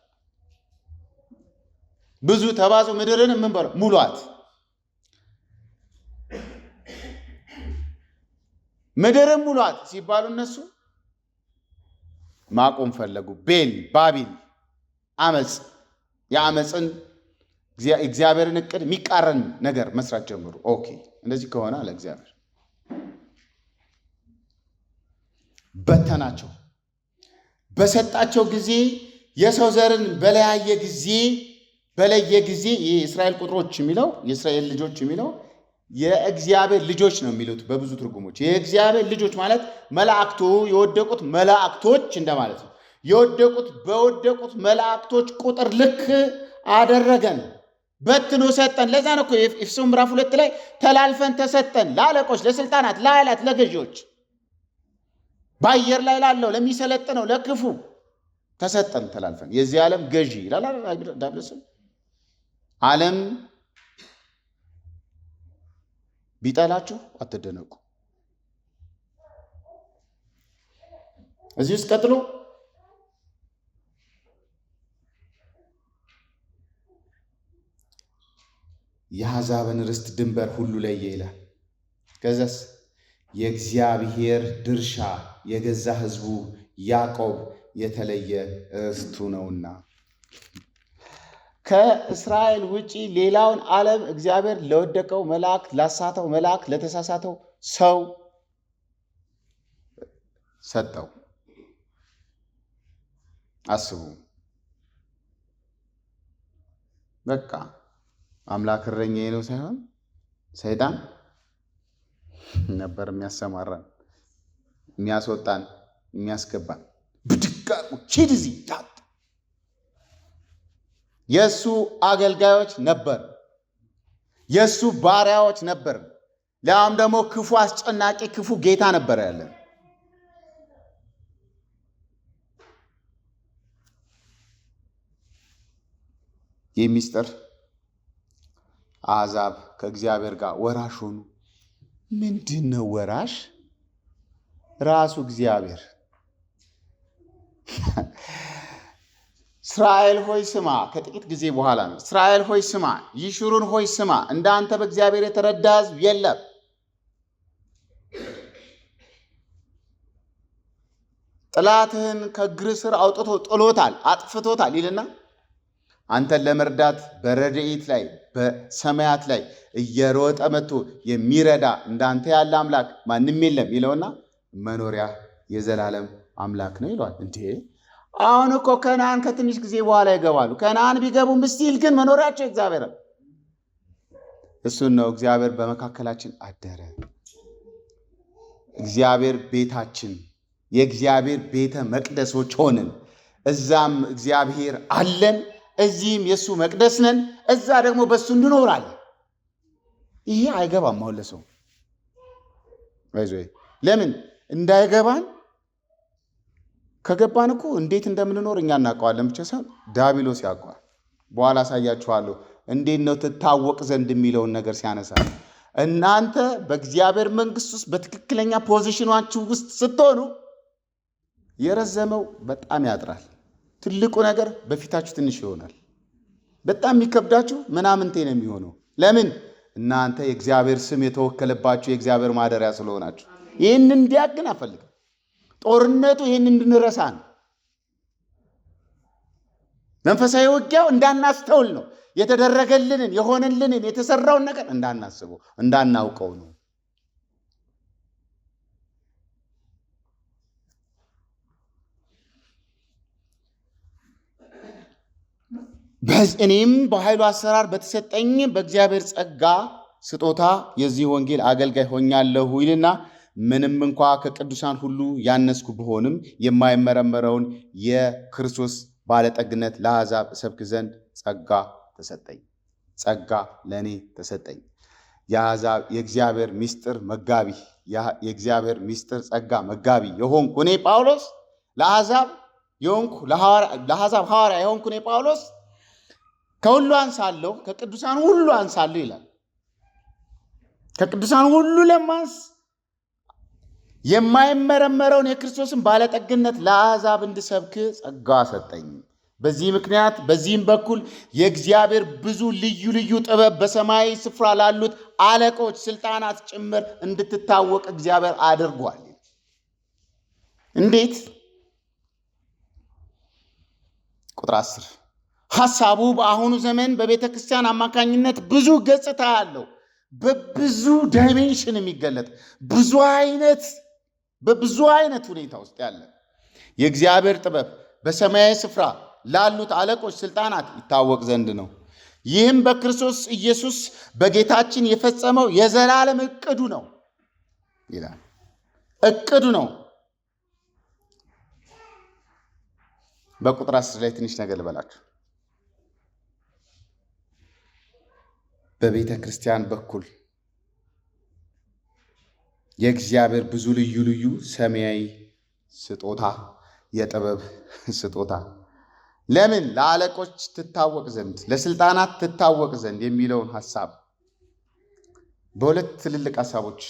ብዙ ተባዙ ምድርን ምን በለው ሙሏት። ምድርን ሙሏት ሲባሉ እነሱ ማቆም ፈለጉ። ባቢል አመፅ፣ የአመፅን እግዚአብሔርን እቅድ የሚቃረን ነገር መስራት ጀመሩ። ኦኬ እንደዚህ ከሆነ አለ እግዚአብሔር በተናቸው። በሰጣቸው ጊዜ የሰው ዘርን በለየ ጊዜ የእስራኤል ቁጥሮች የሚለው የእስራኤል ልጆች የሚለው የእግዚአብሔር ልጆች ነው የሚሉት በብዙ ትርጉሞች። የእግዚአብሔር ልጆች ማለት መላእክቱ የወደቁት መላእክቶች እንደማለት ነው። በወደቁት መላእክቶች ቁጥር ልክ አደረገን፣ በትኖ ሰጠን። ለዛ ነው እኮ ኤፌሶን ምዕራፍ 2 ላይ ተላልፈን ተሰጠን፣ ለአለቆች፣ ለስልጣናት፣ ለኃይላት፣ ለገዢዎች፣ በአየር ላይ ላለው ለሚሰለጥነው ለክፉ ተሰጠን ተላልፈን። የዚህ ዓለም ገዢ ይላል ዲያብሎስም። ዓለም ቢጠላችሁ አትደነቁ። እዚህ ውስጥ ቀጥሎ የአሕዛብን ርስት ድንበር ሁሉ ለየ ይላል። ከዛስ የእግዚአብሔር ድርሻ የገዛ ሕዝቡ ያዕቆብ የተለየ ርስቱ ነውና። ከእስራኤል ውጪ ሌላውን ዓለም እግዚአብሔር ለወደቀው መልአክ፣ ላሳተው መልአክ፣ ለተሳሳተው ሰው ሰጠው። አስቡ። በቃ አምላክ እረኛዬ ነው ሳይሆን ሰይጣን ነበር የሚያሰማራን፣ የሚያስወጣን፣ የሚያስገባን። ብድጋቁ ሂድ እዚህ የእሱ አገልጋዮች ነበር፣ የእሱ ባሪያዎች ነበር። ሊያውም ደግሞ ክፉ አስጨናቂ ክፉ ጌታ ነበር ያለን። ይህ ምስጢር አሕዛብ ከእግዚአብሔር ጋር ወራሽ ሆኑ። ምንድን ነው ወራሽ? ራሱ እግዚአብሔር። እስራኤል ሆይ ስማ፣ ከጥቂት ጊዜ በኋላ ነው። እስራኤል ሆይ ስማ፣ ይሹሩን ሆይ ስማ፣ እንዳንተ በእግዚአብሔር የተረዳ ሕዝብ የለም። ጠላትህን ከእግር ስር አውጥቶ ጥሎታል፣ አጥፍቶታል ይልና አንተን ለመርዳት በረድኤት ላይ በሰማያት ላይ እየሮጠ መጥቶ የሚረዳ እንዳንተ ያለ አምላክ ማንም የለም ይለውና መኖሪያ የዘላለም አምላክ ነው ይለዋል። እንዴ አሁን እኮ ከነዓን ከትንሽ ጊዜ በኋላ ይገባሉ። ከነዓን ቢገቡም ስቲል ግን መኖሪያቸው እግዚአብሔር ነው። እሱን ነው እግዚአብሔር በመካከላችን አደረ። እግዚአብሔር ቤታችን፣ የእግዚአብሔር ቤተ መቅደሶች ሆንን። እዛም እግዚአብሔር አለን፣ እዚህም የእሱ መቅደስ ነን። እዛ ደግሞ በእሱ እንኖራለን። ይሄ አይገባም አሁን ለሰው ለምን እንዳይገባን? ከገባን እኮ እንዴት እንደምንኖር እኛ እናውቀዋለን ብቻ ሳይሆን ዲያብሎስ ያውቀዋል። በኋላ አሳያችኋለሁ እንዴት ነው ትታወቅ ዘንድ የሚለውን ነገር ሲያነሳ እናንተ በእግዚአብሔር መንግስት ውስጥ በትክክለኛ ፖዚሽናችሁ ውስጥ ስትሆኑ የረዘመው በጣም ያጥራል። ትልቁ ነገር በፊታችሁ ትንሽ ይሆናል። በጣም የሚከብዳችሁ ምናምንቴ ነው የሚሆነው። ለምን? እናንተ የእግዚአብሔር ስም የተወከለባችሁ የእግዚአብሔር ማደሪያ ስለሆናችሁ። ይህን እንዲያግን አፈልግም። ጦርነቱ ይህን እንድንረሳ ነው። መንፈሳዊ ውጊያው እንዳናስተውል ነው። የተደረገልንን የሆነልንን የተሰራውን ነገር እንዳናስበው እንዳናውቀው ነው። እኔም በኃይሉ አሰራር በተሰጠኝ በእግዚአብሔር ጸጋ ስጦታ የዚህ ወንጌል አገልጋይ ሆኛለሁ ይልና ምንም እንኳ ከቅዱሳን ሁሉ ያነስኩ ብሆንም የማይመረመረውን የክርስቶስ ባለጠግነት ለአሕዛብ እሰብክ ዘንድ ጸጋ ተሰጠኝ። ጸጋ ለእኔ ተሰጠኝ። የእግዚአብሔር ምስጢር መጋቢ የእግዚአብሔር ምስጢር ጸጋ መጋቢ የሆንኩ እኔ ጳውሎስ ለአሕዛብ ሐዋርያ የሆንኩ እኔ ጳውሎስ ከሁሉ አንሳለሁ፣ ከቅዱሳን ሁሉ አንሳለሁ ይላል። ከቅዱሳን ሁሉ ለማንስ የማይመረመረውን የክርስቶስን ባለጠግነት ለአሕዛብ እንድሰብክ ጸጋ ሰጠኝ። በዚህ ምክንያት በዚህም በኩል የእግዚአብሔር ብዙ ልዩ ልዩ ጥበብ በሰማያዊ ስፍራ ላሉት አለቆች፣ ስልጣናት ጭምር እንድትታወቅ እግዚአብሔር አድርጓል። እንዴት? ቁጥር 10 ሐሳቡ በአሁኑ ዘመን በቤተ ክርስቲያን አማካኝነት ብዙ ገጽታ ያለው በብዙ ዳይሜንሽን የሚገለጥ በብዙ አይነት ሁኔታ ውስጥ ያለ የእግዚአብሔር ጥበብ በሰማያዊ ስፍራ ላሉት አለቆች፣ ስልጣናት ይታወቅ ዘንድ ነው። ይህም በክርስቶስ ኢየሱስ በጌታችን የፈጸመው የዘላለም ዕቅዱ ነው ይላል። ዕቅዱ ነው። በቁጥር 10 ላይ ትንሽ ነገር ልበላችሁ። በቤተ ክርስቲያን በኩል የእግዚአብሔር ብዙ ልዩ ልዩ ሰማያዊ ስጦታ፣ የጥበብ ስጦታ ለምን? ለአለቆች ትታወቅ ዘንድ፣ ለስልጣናት ትታወቅ ዘንድ የሚለውን ሐሳብ በሁለት ትልልቅ ሐሳቦች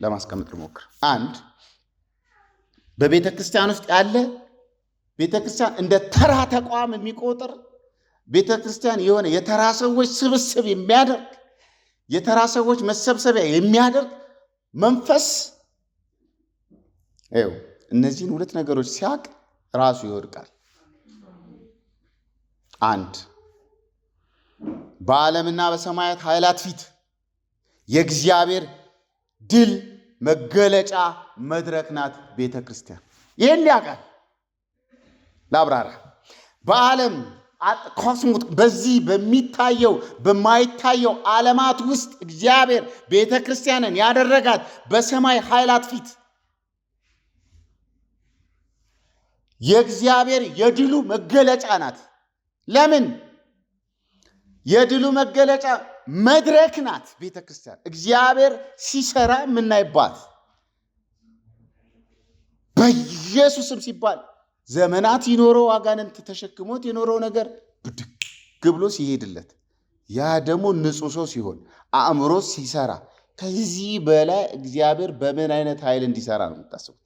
ለማስቀመጥ ልሞክር። አንድ፣ በቤተ ክርስቲያን ውስጥ ያለ ቤተ ክርስቲያን እንደ ተራ ተቋም የሚቆጥር ቤተ ክርስቲያን የሆነ የተራ ሰዎች ስብስብ የሚያደርግ የተራ ሰዎች መሰብሰቢያ የሚያደርግ መንፈስ እነዚህን ሁለት ነገሮች ሲያቅ ራሱ ይወድቃል። አንድ፣ በዓለምና በሰማያት ኃይላት ፊት የእግዚአብሔር ድል መገለጫ መድረክ ናት ቤተ ክርስቲያን። ይህን ያውቃል። ላብራራ። በዓለም ኮስሞት በዚህ በሚታየው በማይታየው ዓለማት ውስጥ እግዚአብሔር ቤተ ክርስቲያንን ያደረጋት በሰማይ ኃይላት ፊት የእግዚአብሔር የድሉ መገለጫ ናት። ለምን? የድሉ መገለጫ መድረክ ናት ቤተ ክርስቲያን። እግዚአብሔር ሲሰራ የምናይባት በኢየሱስም ሲባል ዘመናት ይኖረው አጋንንት ተሸክሞት የኖረው ነገር ብድግ ብሎ ሲሄድለት፣ ያ ደግሞ ንጹሕ ሰው ሲሆን አእምሮ ሲሰራ፣ ከዚህ በላይ እግዚአብሔር በምን አይነት ኃይል እንዲሰራ ነው የምታስቡት?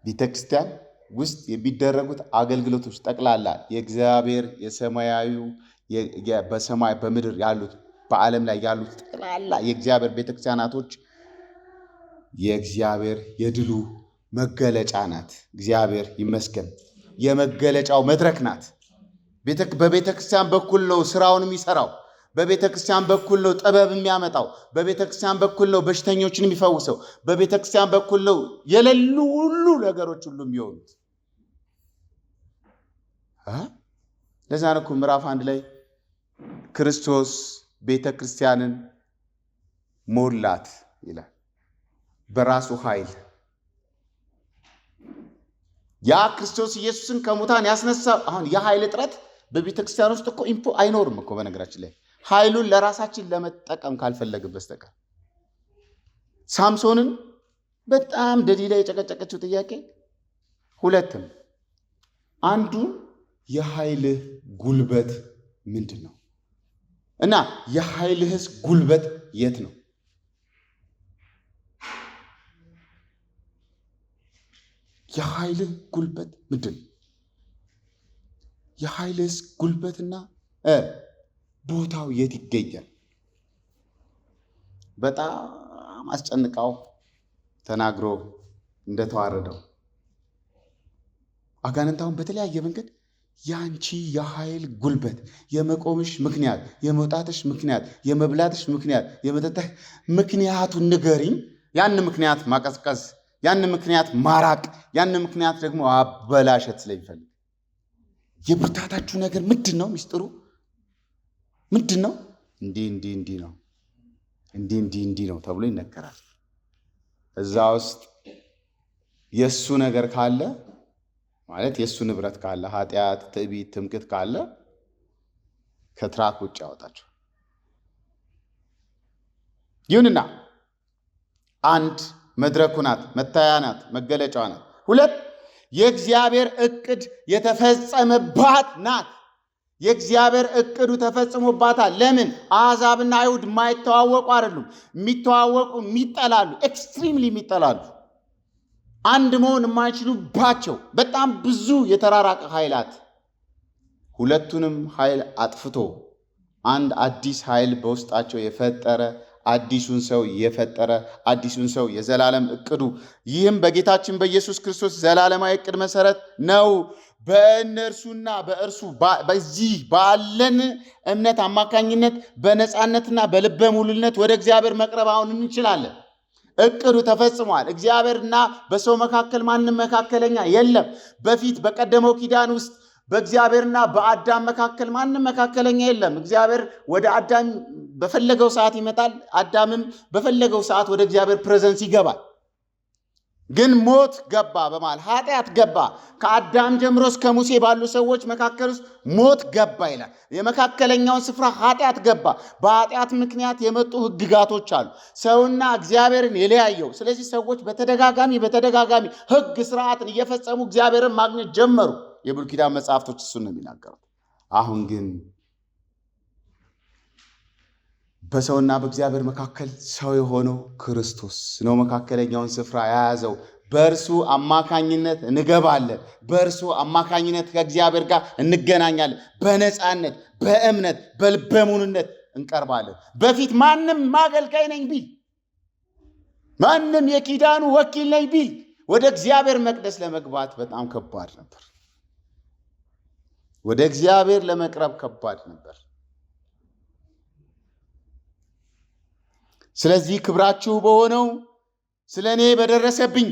ቤተ ክርስቲያን ውስጥ የሚደረጉት አገልግሎቶች ጠቅላላ የእግዚአብሔር የሰማያዊው በሰማይ በምድር ያሉት በዓለም ላይ ያሉት ጠቅላላ የእግዚአብሔር ቤተክርስቲያናቶች የእግዚአብሔር የድሉ መገለጫ ናት። እግዚአብሔር ይመስገን። የመገለጫው መድረክ ናት። በቤተ ክርስቲያን በኩል ነው ስራውን የሚሰራው። በቤተ ክርስቲያን በኩል ነው ጥበብ የሚያመጣው። በቤተ ክርስቲያን በኩል ነው በሽተኞችን የሚፈውሰው። በቤተ ክርስቲያን በኩል ነው የሌሉ ሁሉ ነገሮች ሁሉ የሚሆኑት። ለዛ ነው እኮ ምዕራፍ 1 ላይ ክርስቶስ ቤተ ክርስቲያንን ሞላት ይላል በራሱ ኃይል። ያ ክርስቶስ ኢየሱስን ከሙታን ያስነሳ አሁን የኃይል እጥረት በቤተ ክርስቲያን ውስጥ እኮ አይኖርም እኮ። በነገራችን ላይ ኃይሉን ለራሳችን ለመጠቀም ካልፈለግን በስተቀር ሳምሶንን በጣም ደሊላ የጨቀጨቀችው ጥያቄ ሁለትም፣ አንዱ የኃይልህ ጉልበት ምንድን ነው እና የኃይልህስ ጉልበት የት ነው? የኃይልህ ጉልበት ምንድን ነው? የኃይልህስ ጉልበትና ቦታው የት ይገኛል? በጣም አስጨንቃው ተናግሮ እንደተዋረደው አጋንንታውን በተለያየ መንገድ ያንቺ የኃይል ጉልበት የመቆምሽ ምክንያት፣ የመውጣትሽ ምክንያት፣ የመብላትሽ ምክንያት፣ የመጠጣሽ ምክንያቱን ንገሪኝ። ያን ምክንያት ማቀዝቀዝ፣ ያን ምክንያት ማራቅ፣ ያን ምክንያት ደግሞ አበላሸት ስለሚፈልግ የብርታታችሁ ነገር ምንድን ነው? ሚስጥሩ ምንድን ነው? እንዲህ ነው፣ እንዲህ ነው ተብሎ ይነገራል። እዛ ውስጥ የእሱ ነገር ካለ ማለት የእሱ ንብረት ካለ፣ ኃጢአት፣ ትዕቢት፣ ትምክት ካለ ከትራክ ውጭ ያወጣቸው። ይሁንና አንድ መድረኩ ናት፣ መታያ ናት፣ መገለጫዋ ናት። ሁለት የእግዚአብሔር እቅድ የተፈጸመባት ናት። የእግዚአብሔር እቅዱ ተፈጽሞባታል። ለምን? አሕዛብና አይሁድ የማይተዋወቁ አይደሉም። የሚተዋወቁ የሚጠላሉ፣ ኤክስትሪምሊ የሚጠላሉ፣ አንድ መሆን የማይችሉባቸው በጣም ብዙ የተራራቀ ኃይላት ሁለቱንም ኃይል አጥፍቶ አንድ አዲስ ኃይል በውስጣቸው የፈጠረ አዲሱን ሰው የፈጠረ አዲሱን ሰው የዘላለም እቅዱ ይህም በጌታችን በኢየሱስ ክርስቶስ ዘላለማዊ እቅድ መሰረት ነው። በእነርሱና በእርሱ በዚህ ባለን እምነት አማካኝነት በነፃነትና በልበ ሙሉነት ወደ እግዚአብሔር መቅረብ አሁን እንችላለን። እቅዱ ተፈጽሟል። እግዚአብሔርና በሰው መካከል ማንም መካከለኛ የለም። በፊት በቀደመው ኪዳን ውስጥ በእግዚአብሔርና በአዳም መካከል ማንም መካከለኛ የለም። እግዚአብሔር ወደ አዳም በፈለገው ሰዓት ይመጣል። አዳምም በፈለገው ሰዓት ወደ እግዚአብሔር ፕሬዘንስ ይገባል። ግን ሞት ገባ፣ በመሃል ኃጢአት ገባ። ከአዳም ጀምሮ እስከ ሙሴ ባሉ ሰዎች መካከል ውስጥ ሞት ገባ ይላል። የመካከለኛውን ስፍራ ኃጢአት ገባ። በኃጢአት ምክንያት የመጡ ሕግጋቶች አሉ፣ ሰውና እግዚአብሔርን የለያየው። ስለዚህ ሰዎች በተደጋጋሚ ሕግ ስርዓትን እየፈጸሙ እግዚአብሔርን ማግኘት ጀመሩ። የብሉይ ኪዳን መጽሐፍቶች እሱን ነው የሚናገሩት። አሁን ግን በሰውና በእግዚአብሔር መካከል ሰው የሆነው ክርስቶስ ነው መካከለኛውን ስፍራ የያዘው። በእርሱ አማካኝነት እንገባለን። በእርሱ አማካኝነት ከእግዚአብሔር ጋር እንገናኛለን። በነፃነት፣ በእምነት፣ በልበ ሙሉነት እንቀርባለን። በፊት ማንም ማገልጋይ ነኝ ቢል፣ ማንም የኪዳኑ ወኪል ነኝ ቢል ወደ እግዚአብሔር መቅደስ ለመግባት በጣም ከባድ ነበር። ወደ እግዚአብሔር ለመቅረብ ከባድ ነበር። ስለዚህ ክብራችሁ በሆነው ስለ እኔ በደረሰብኝ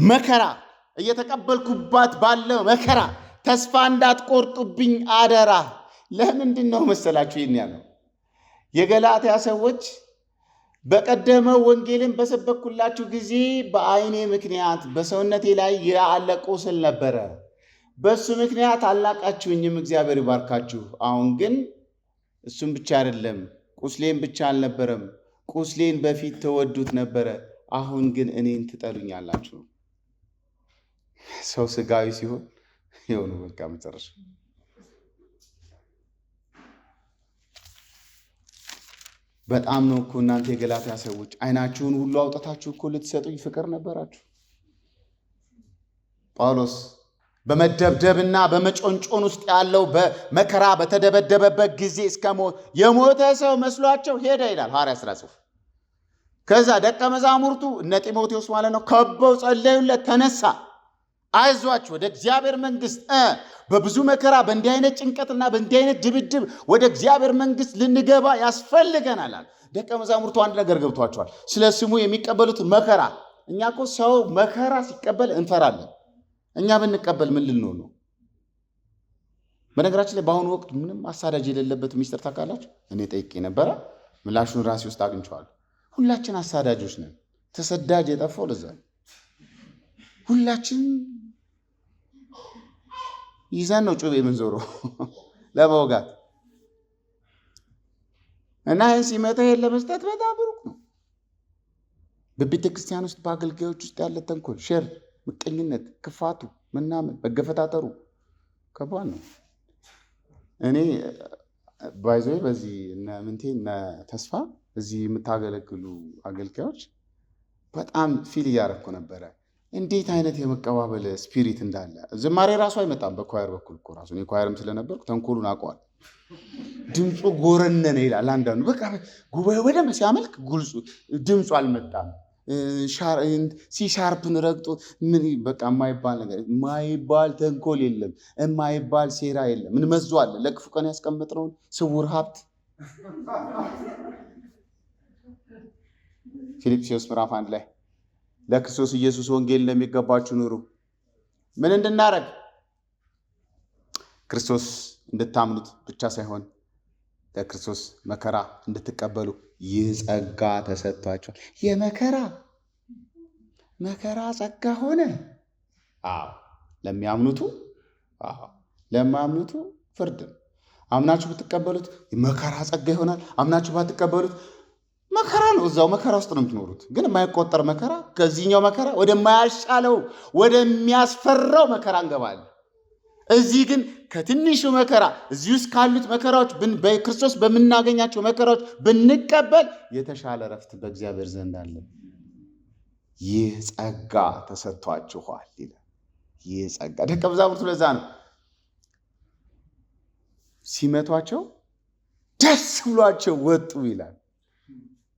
መከራ እየተቀበልኩባት ባለው መከራ ተስፋ እንዳትቆርጡብኝ አደራ። ለምንድን ነው መሰላችሁ ይህን ያለው? የገላትያ ሰዎች በቀደመው ወንጌልን በሰበኩላችሁ ጊዜ በዓይኔ ምክንያት በሰውነቴ ላይ ያለ ቁስል ነበረ። በእሱ ምክንያት አልናቃችሁኝም፣ እግዚአብሔር ይባርካችሁ። አሁን ግን እሱም ብቻ አይደለም፣ ቁስሌን ብቻ አልነበረም። ቁስሌን በፊት ተወዱት ነበረ፣ አሁን ግን እኔን ትጠሉኛላችሁ። ሰው ስጋዊ ሲሆን የሆኑ በቃ መጨረሻ በጣም ነው እኮ እናንተ የገላትያ ሰዎች አይናችሁን ሁሉ አውጥታችሁ እኮ ልትሰጡኝ ፍቅር ነበራችሁ። ጳውሎስ በመደብደብና በመጮንጮን ውስጥ ያለው በመከራ በተደበደበበት ጊዜ እስከ ሞት የሞተ ሰው መስሏቸው ሄደ ይላል ሐዋርያት ሥራ ጽሑፍ። ከዛ ደቀ መዛሙርቱ እነ ጢሞቴዎስ ማለት ነው ከበው ጸለዩለት፣ ተነሳ። አይዟችሁ ወደ እግዚአብሔር መንግስት በብዙ መከራ በእንዲህ አይነት ጭንቀትና በእንዲህ አይነት ድብድብ ወደ እግዚአብሔር መንግስት ልንገባ ያስፈልገናል አለ። ደቀ መዛሙርቱ አንድ ነገር ገብቷቸዋል። ስለ ስሙ የሚቀበሉት መከራ። እኛ እኮ ሰው መከራ ሲቀበል እንፈራለን። እኛ ብንቀበል ምን ልንሆን ነው? በነገራችን ላይ በአሁኑ ወቅት ምንም አሳዳጅ የሌለበት ሚስጥር ታውቃላችሁ? እኔ ጠይቄ ነበረ፣ ምላሹን ራሴ ውስጥ አግኝቼዋለሁ። ሁላችን አሳዳጆች ነን። ተሰዳጅ የጠፋው ለዛ ነው። ሁላችን ይዘን ነው ጩቤ የምንዞረው ለመውጋት እና ይህን ሲመጣ ይሄን ለመስጠት በጣም ሩቅ ነው። በቤተ ክርስቲያን ውስጥ በአገልጋዮች ውስጥ ያለ ተንኮል፣ ሸር፣ ምቀኝነት፣ ክፋቱ፣ ምናምን መገፈታተሩ ከባድ ነው። እኔ ባይዘይ በዚህ እነ ምንቴ እነ ተስፋ እዚህ የምታገለግሉ አገልጋዮች በጣም ፊል እያረኩ ነበረ። እንዴት አይነት የመቀባበል ስፒሪት እንዳለ። ዝማሬ ራሱ አይመጣም በኳየር በኩል እኮ ራሱ እኔ ኳየርም ስለነበርኩ ተንኮሉን አውቀዋል። ድምፁ ጎረነነ ይላል አንዳንዱ። በቃ ጉባኤው በደንብ ሲያመልክ ጉልጹ ድምፁ አልመጣም። ሲሻርፕን ረግጦ ምን በቃ የማይባል ነገር የማይባል ተንኮል የለም፣ የማይባል ሴራ የለም። ምን መዞ አለ ለክፉ ቀን ያስቀመጥነውን ስውር ሀብት። ፊልጵስዩስ ምዕራፍ 1 ላይ ለክርስቶስ ኢየሱስ ወንጌል እንደሚገባችሁ ኑሩ። ምን እንድናረግ? ክርስቶስ እንድታምኑት ብቻ ሳይሆን ለክርስቶስ መከራ እንድትቀበሉ ይህ ጸጋ ተሰጥቷቸዋል። መከራ ጸጋ ሆነ። ለሚያምኑቱ ለማያምኑቱ ፍርድ። አምናችሁ ብትቀበሉት መከራ ጸጋ ይሆናል። አምናችሁ ባትቀበሉት መከራ ነው። እዛው መከራ ውስጥ ነው የምትኖሩት። ግን የማይቆጠር መከራ፣ ከዚህኛው መከራ ወደማያሻለው ወደሚያስፈራው መከራ እንገባለን። እዚህ ግን ከትንሹ መከራ እዚህ ውስጥ ካሉት መከራዎች በክርስቶስ በምናገኛቸው መከራዎች ብንቀበል የተሻለ ረፍት በእግዚአብሔር ዘንድ አለ። ይህ ጸጋ ተሰጥቷችኋል ይላል። ይህ ጸጋ ደቀ መዛሙርቱ ለዛ ነው ሲመቷቸው ደስ ብሏቸው ወጡ ይላል።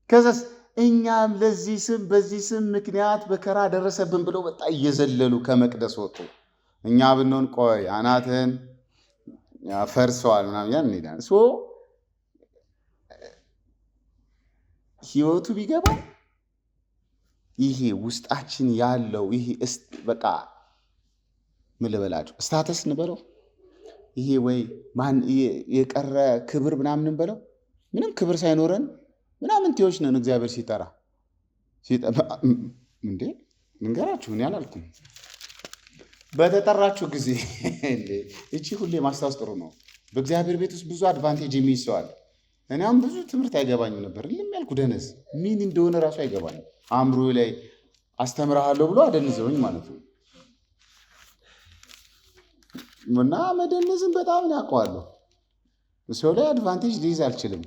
ከዛስ እኛም ለዚህ ስም በዚህ ስም ምክንያት መከራ ደረሰብን ብለው በጣም እየዘለሉ ከመቅደስ ወጡ። እኛ ብንሆን ቆይ አናትህን ፈርሰዋል ምናምን ያን እንሄዳለን። ህይወቱ ቢገባ ይሄ ውስጣችን ያለው ይሄ በቃ ምን ልበላችሁ ስታተስ እንበለው ይሄ ወይ ማን የቀረ ክብር ምናምን እንበለው ምንም ክብር ሳይኖረን ምናምን ቴዎች ነን። እግዚአብሔር ሲጠራ እንዴ እንገራችሁ እኔ አላልኩም። በተጠራችሁ ጊዜ እቺ ሁሌ ማስታወስ ጥሩ ነው። በእግዚአብሔር ቤት ውስጥ ብዙ አድቫንቴጅ የሚይዘዋል። እኔም ብዙ ትምህርት አይገባኝም ነበር። ልም ያልኩ ደነዝ ምን እንደሆነ ራሱ አይገባኝም። አእምሮ ላይ አስተምርሃለሁ ብሎ አደንዘውኝ ማለት ነው። እና መደነዝን በጣም ያውቀዋለሁ። ሰው ላይ አድቫንቴጅ ሊይዝ አልችልም።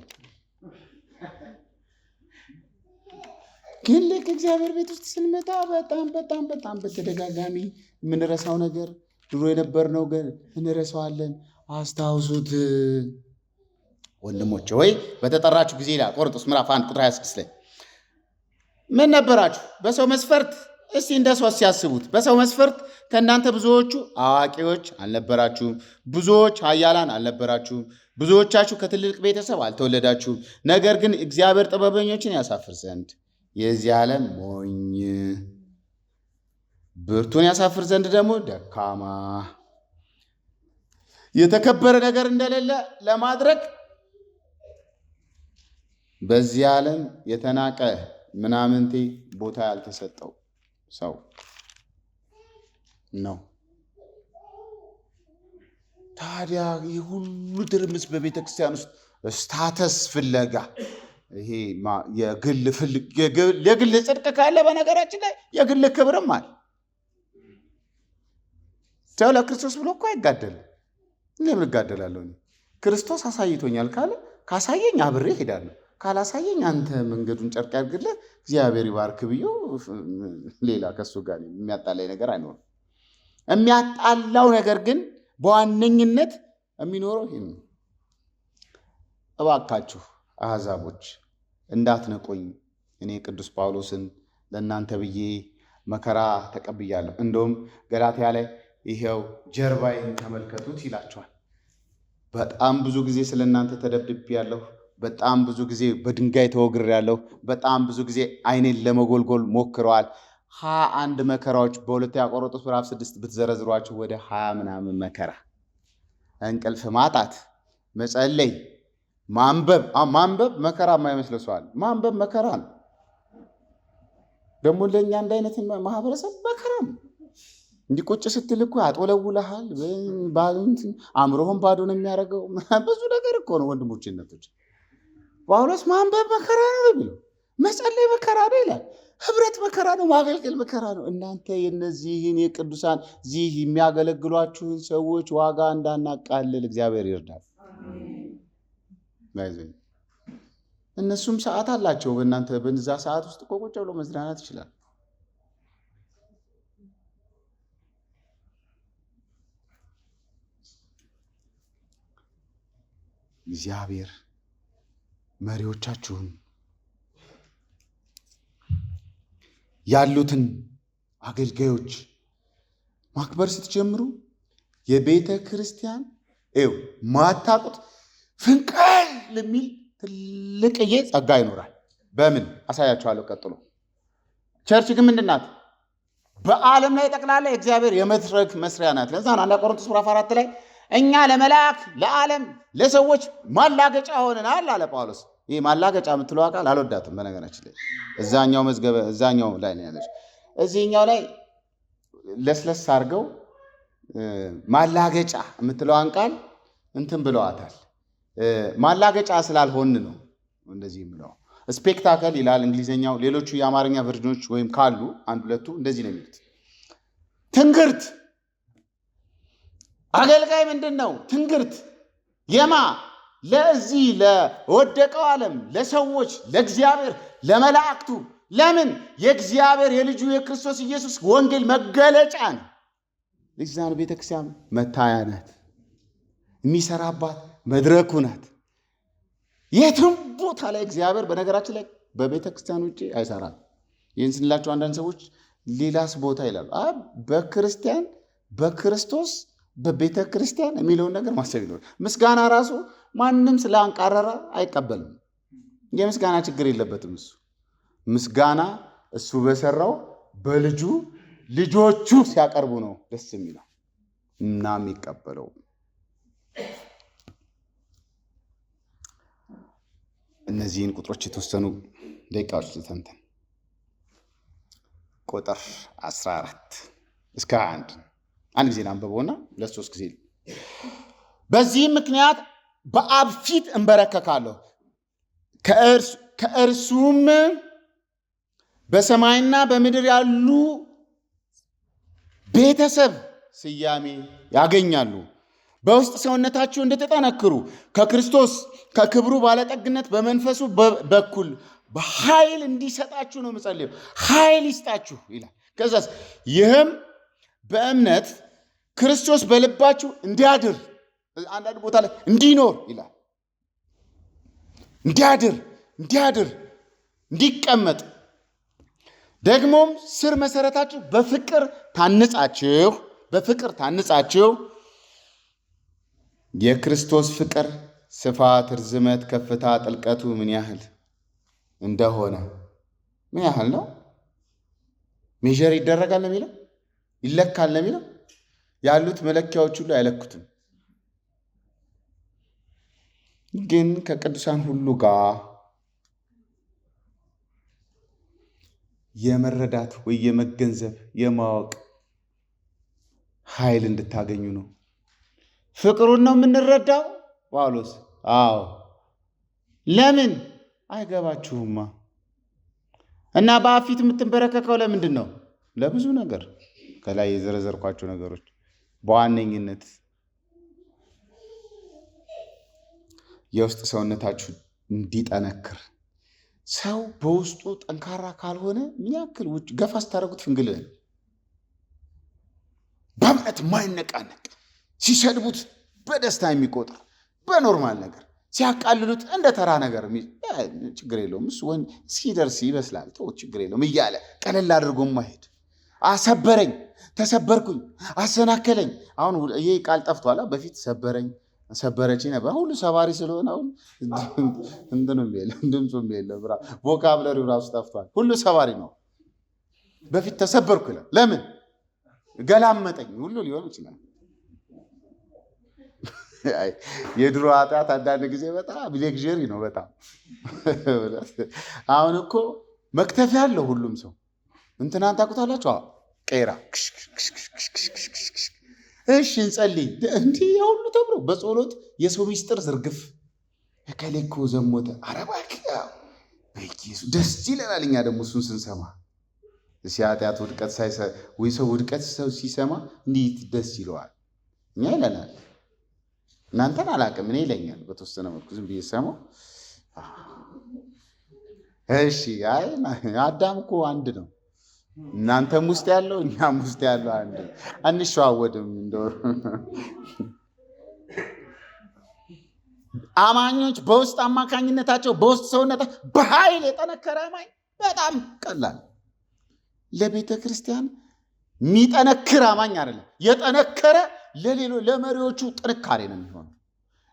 ግን ልክ እግዚአብሔር ቤት ውስጥ ስንመጣ በጣም በተደጋጋሚ የምንረሳው ነገር ድሮ የነበርነው ግን እንረሳዋለን። አስታውሱት ወንድሞቼ ወይ በተጠራችሁ ጊዜ ይላል ቆሮንቶስ ምዕራፍ 1 ቁጥር 26 ላይ ምን ነበራችሁ? በሰው መስፈርት እስቲ እንደሱ ሲያስቡት በሰው መስፈርት ከእናንተ ብዙዎቹ አዋቂዎች አልነበራችሁም፣ ብዙዎች ኃያላን አልነበራችሁም፣ ብዙዎቻችሁ ከትልቅ ቤተሰብ አልተወለዳችሁም። ነገር ግን እግዚአብሔር ጥበበኞችን ያሳፍር ዘንድ የዚህ ዓለም ሞኝ ብርቱን ያሳፍር ዘንድ ደግሞ ደካማ የተከበረ ነገር እንደሌለ ለማድረግ በዚህ ዓለም የተናቀ ምናምንቴ ቦታ ያልተሰጠው ሰው ነው። ታዲያ ይህ ሁሉ ትርምስ በቤተ ክርስቲያን ውስጥ ስታተስ ፍለጋ ይሄ የግል ጽድቅ ካለ በነገራችን ላይ የግል ክብርም አለ። ሰው ለክርስቶስ ብሎ እኮ አይጋደልም። ለምን እጋደላለሁ? ክርስቶስ አሳይቶኛል ካለ ካሳየኝ አብሬ ሄዳለሁ፣ ካላሳየኝ አንተ መንገዱን ጨርቅ ያድርግልህ እግዚአብሔር ይባርክ ብዬ ሌላ ከሱ ጋር የሚያጣላይ ነገር አይኖርም። የሚያጣላው ነገር ግን በዋነኝነት የሚኖረው ይሄ ነው። እባካችሁ አሕዛቦች እንዳትነቆኝ እኔ ቅዱስ ጳውሎስን ለእናንተ ብዬ መከራ ተቀብያለሁ። እንደውም ገላትያ ላይ ይሄው ጀርባዬን ተመልከቱት ይላቸዋል። በጣም ብዙ ጊዜ ስለ እናንተ ተደብድቤያለሁ። በጣም ብዙ ጊዜ በድንጋይ ተወግሬያለሁ። በጣም ብዙ ጊዜ ዓይኔን ለመጎልጎል ሞክረዋል። 21 መከራዎች በሁለተኛ ቆሮንቶስ ምዕራፍ 6 ብትዘረዝሯቸው ወደ 20 ምናምን መከራ፣ እንቅልፍ ማጣት፣ መጸለይ፣ ማንበብ መከራ የማይመስለው ሰው አለ። ማንበብ መከራ ነው። ደግሞ ለእኛ አንድ አይነት ማህበረሰብ መከራ ነው። እንዲህ ቁጭ ስትል እኮ ያጦለውልሃል። አእምሮህን ባዶ ነው የሚያደርገው። ብዙ ነገር እኮ ነው ወንድሞችነቶች። ጳውሎስ ማንበብ መከራ ነው የሚለው፣ መጸለይ መከራ ነው ይላል። ህብረት መከራ ነው፣ ማገልገል መከራ ነው። እናንተ የነዚህን የቅዱሳን እዚህ የሚያገለግሏችሁን ሰዎች ዋጋ እንዳናቃልል እግዚአብሔር ይርዳል። እነሱም ሰዓት አላቸው። በእናንተ በዛ ሰዓት ውስጥ እኮ ቁጭ ብሎ መዝናናት ይችላል። እግዚአብሔር መሪዎቻችሁን ያሉትን አገልጋዮች ማክበር ስትጀምሩ የቤተ ክርስቲያን ማታቁት ፍንቃል ለሚል ትልቅዬ ጸጋ ይኖራል። በምን አሳያችኋለሁ ቀጥሎ። ቸርች ግን ምንድን ናት? በዓለም ላይ ጠቅላላ የእግዚአብሔር የመድረክ መስሪያ ናት። ለዛ ነው አንደኛ ቆሮንቶስ ምዕራፍ 4 ላይ እኛ ለመላእክ ለዓለም ለሰዎች ማላገጫ ሆነናል አለ ጳውሎስ። ይህ ማላገጫ የምትለው ቃል አልወዳትም በነገራችን ላይ። እዛኛው ላይ ነው ያለች። እዚህኛው ላይ ለስለስ አድርገው ማላገጫ የምትለዋን ቃል እንትን ብለዋታል። ማላገጫ ስላልሆን ነው እንደዚህ የምለው። ስፔክታከል ይላል እንግሊዝኛው። ሌሎቹ የአማርኛ ቨርዥኖች ወይም ካሉ አንድ ሁለቱ እንደዚህ ነው የሚሉት። ትንግርት አገልጋይ ምንድን ነው? ትንግርት የማ ለዚህ ለወደቀው ዓለም ለሰዎች ለእግዚአብሔር ለመላእክቱ። ለምን? የእግዚአብሔር የልጁ የክርስቶስ ኢየሱስ ወንጌል መገለጫ ነው። ለዛን ቤተክርስቲያን መታያ ናት፣ የሚሰራባት መድረኩ ናት። የትም ቦታ ላይ እግዚአብሔር በነገራችን ላይ በቤተክርስቲያን ውጭ አይሰራም። ይህን ስንላቸው አንዳንድ ሰዎች ሌላስ ቦታ ይላሉ። በክርስቲያን በክርስቶስ በቤተ ክርስቲያን የሚለውን ነገር ማሰብ ይኖር። ምስጋና ራሱ ማንም ስለአንቃረረ አይቀበልም። የምስጋና ችግር የለበትም። እሱ ምስጋና እሱ በሰራው በልጁ ልጆቹ ሲያቀርቡ ነው ደስ የሚለው እና የሚቀበለው። እነዚህን ቁጥሮች የተወሰኑ ደቂቃዎች ልተንተን። ቁጥር 14 እስከ 21 አንድ ጊዜ አንብበውና ለሶስት ጊዜ። በዚህም ምክንያት በአብ ፊት እንበረከካለሁ፣ ከእርሱም በሰማይና በምድር ያሉ ቤተሰብ ስያሜ ያገኛሉ። በውስጥ ሰውነታችሁ እንድትጠነክሩ ከክርስቶስ ከክብሩ ባለጠግነት በመንፈሱ በኩል በኃይል እንዲሰጣችሁ ነው የምጸልየው። ኃይል ይስጣችሁ ይላል። ከዛስ ይህም በእምነት ክርስቶስ በልባችሁ እንዲያድር፣ አንዳንድ ቦታ ላይ እንዲኖር ይላል። እንዲያድር እንዲቀመጥ፣ ደግሞም ስር መሰረታችሁ በፍቅር ታንጻችሁ የክርስቶስ ፍቅር ስፋት፣ ርዝመት፣ ከፍታ፣ ጥልቀቱ ምን ያህል እንደሆነ ምን ያህል ነው? ሜዥር ይደረጋል ነው የሚለው፣ ይለካል ነው የሚለው። ያሉት መለኪያዎች ሁሉ አይለኩትም። ግን ከቅዱሳን ሁሉ ጋር የመረዳት ወይ የመገንዘብ የማወቅ ኃይል እንድታገኙ ነው። ፍቅሩን ነው የምንረዳው ጳውሎስ። አዎ ለምን አይገባችሁማ? እና በአብ ፊት የምትንበረከከው ለምንድን ነው? ለብዙ ነገር፣ ከላይ የዘረዘርኳቸው ነገሮች በዋነኝነት የውስጥ ሰውነታችሁ እንዲጠነክር። ሰው በውስጡ ጠንካራ ካልሆነ ምን ያክል ውጭ ገፋ ስታደርጉት ፍንግል፣ በእምነት የማይነቃነቅ ሲሰድቡት በደስታ የሚቆጥር በኖርማል ነገር ሲያቃልሉት እንደ ተራ ነገር ችግር የለውም እሱ እስኪደርስ ይመስላል ችግር የለውም እያለ ቀለል አድርጎ ማሄድ አሰበረኝ፣ ተሰበርኩኝ፣ አሰናከለኝ። አሁን ይሄ ቃል ጠፍቷል። በፊት ሰበረኝ፣ ሰበረች ነበር። ሁሉ ሰባሪ ስለሆነ አሁን እንትንም የለም ድምፁም የለም። ቮካብለሪው ራሱ ጠፍቷል። ሁሉ ሰባሪ ነው። በፊት ተሰበርኩ ይላል። ለምን ገላመጠኝ ሁሉ ሊሆን ይችላል። የድሮ ኃጢአት አንዳንድ ጊዜ በጣም ሌክዠሪ ነው። በጣም አሁን እኮ መክተፊያ አለው ሁሉም ሰው። እንትናን ታውቁታላችሁ? ቄራ እሺ እንጸልይ እንዲህ ሁሉ ተብሎ በጸሎት የሰው ሚስጥር ዝርግፍ እከሌ እኮ ዘሞተ። ኧረ እባክህ በኢየሱስ ደስ ይለናል። እኛ ደግሞ እሱን ስንሰማ ኃጢአት ውድቀት ወይ ሰው ውድቀት ሰው ሲሰማ እንዴት ደስ ይለዋል። እኛ ይለናል። እናንተን አላውቅም፣ እኔ ይለኛል በተወሰነ መልኩ ዝም ብዬ ሰማው። እሺ አይ አዳም እኮ አንድ ነው። እናንተም ውስጥ ያለው እኛም ውስጥ ያለው አንድ ነው። አንሸዋወድም። እንደው አማኞች በውስጥ አማካኝነታቸው በውስጥ ሰውነታቸው በኃይል የጠነከረ አማኝ በጣም ቀላል። ለቤተ ክርስቲያን የሚጠነክር አማኝ አይደለም። የጠነከረ ለመሪዎቹ ጥንካሬ ነው የሚሆነው።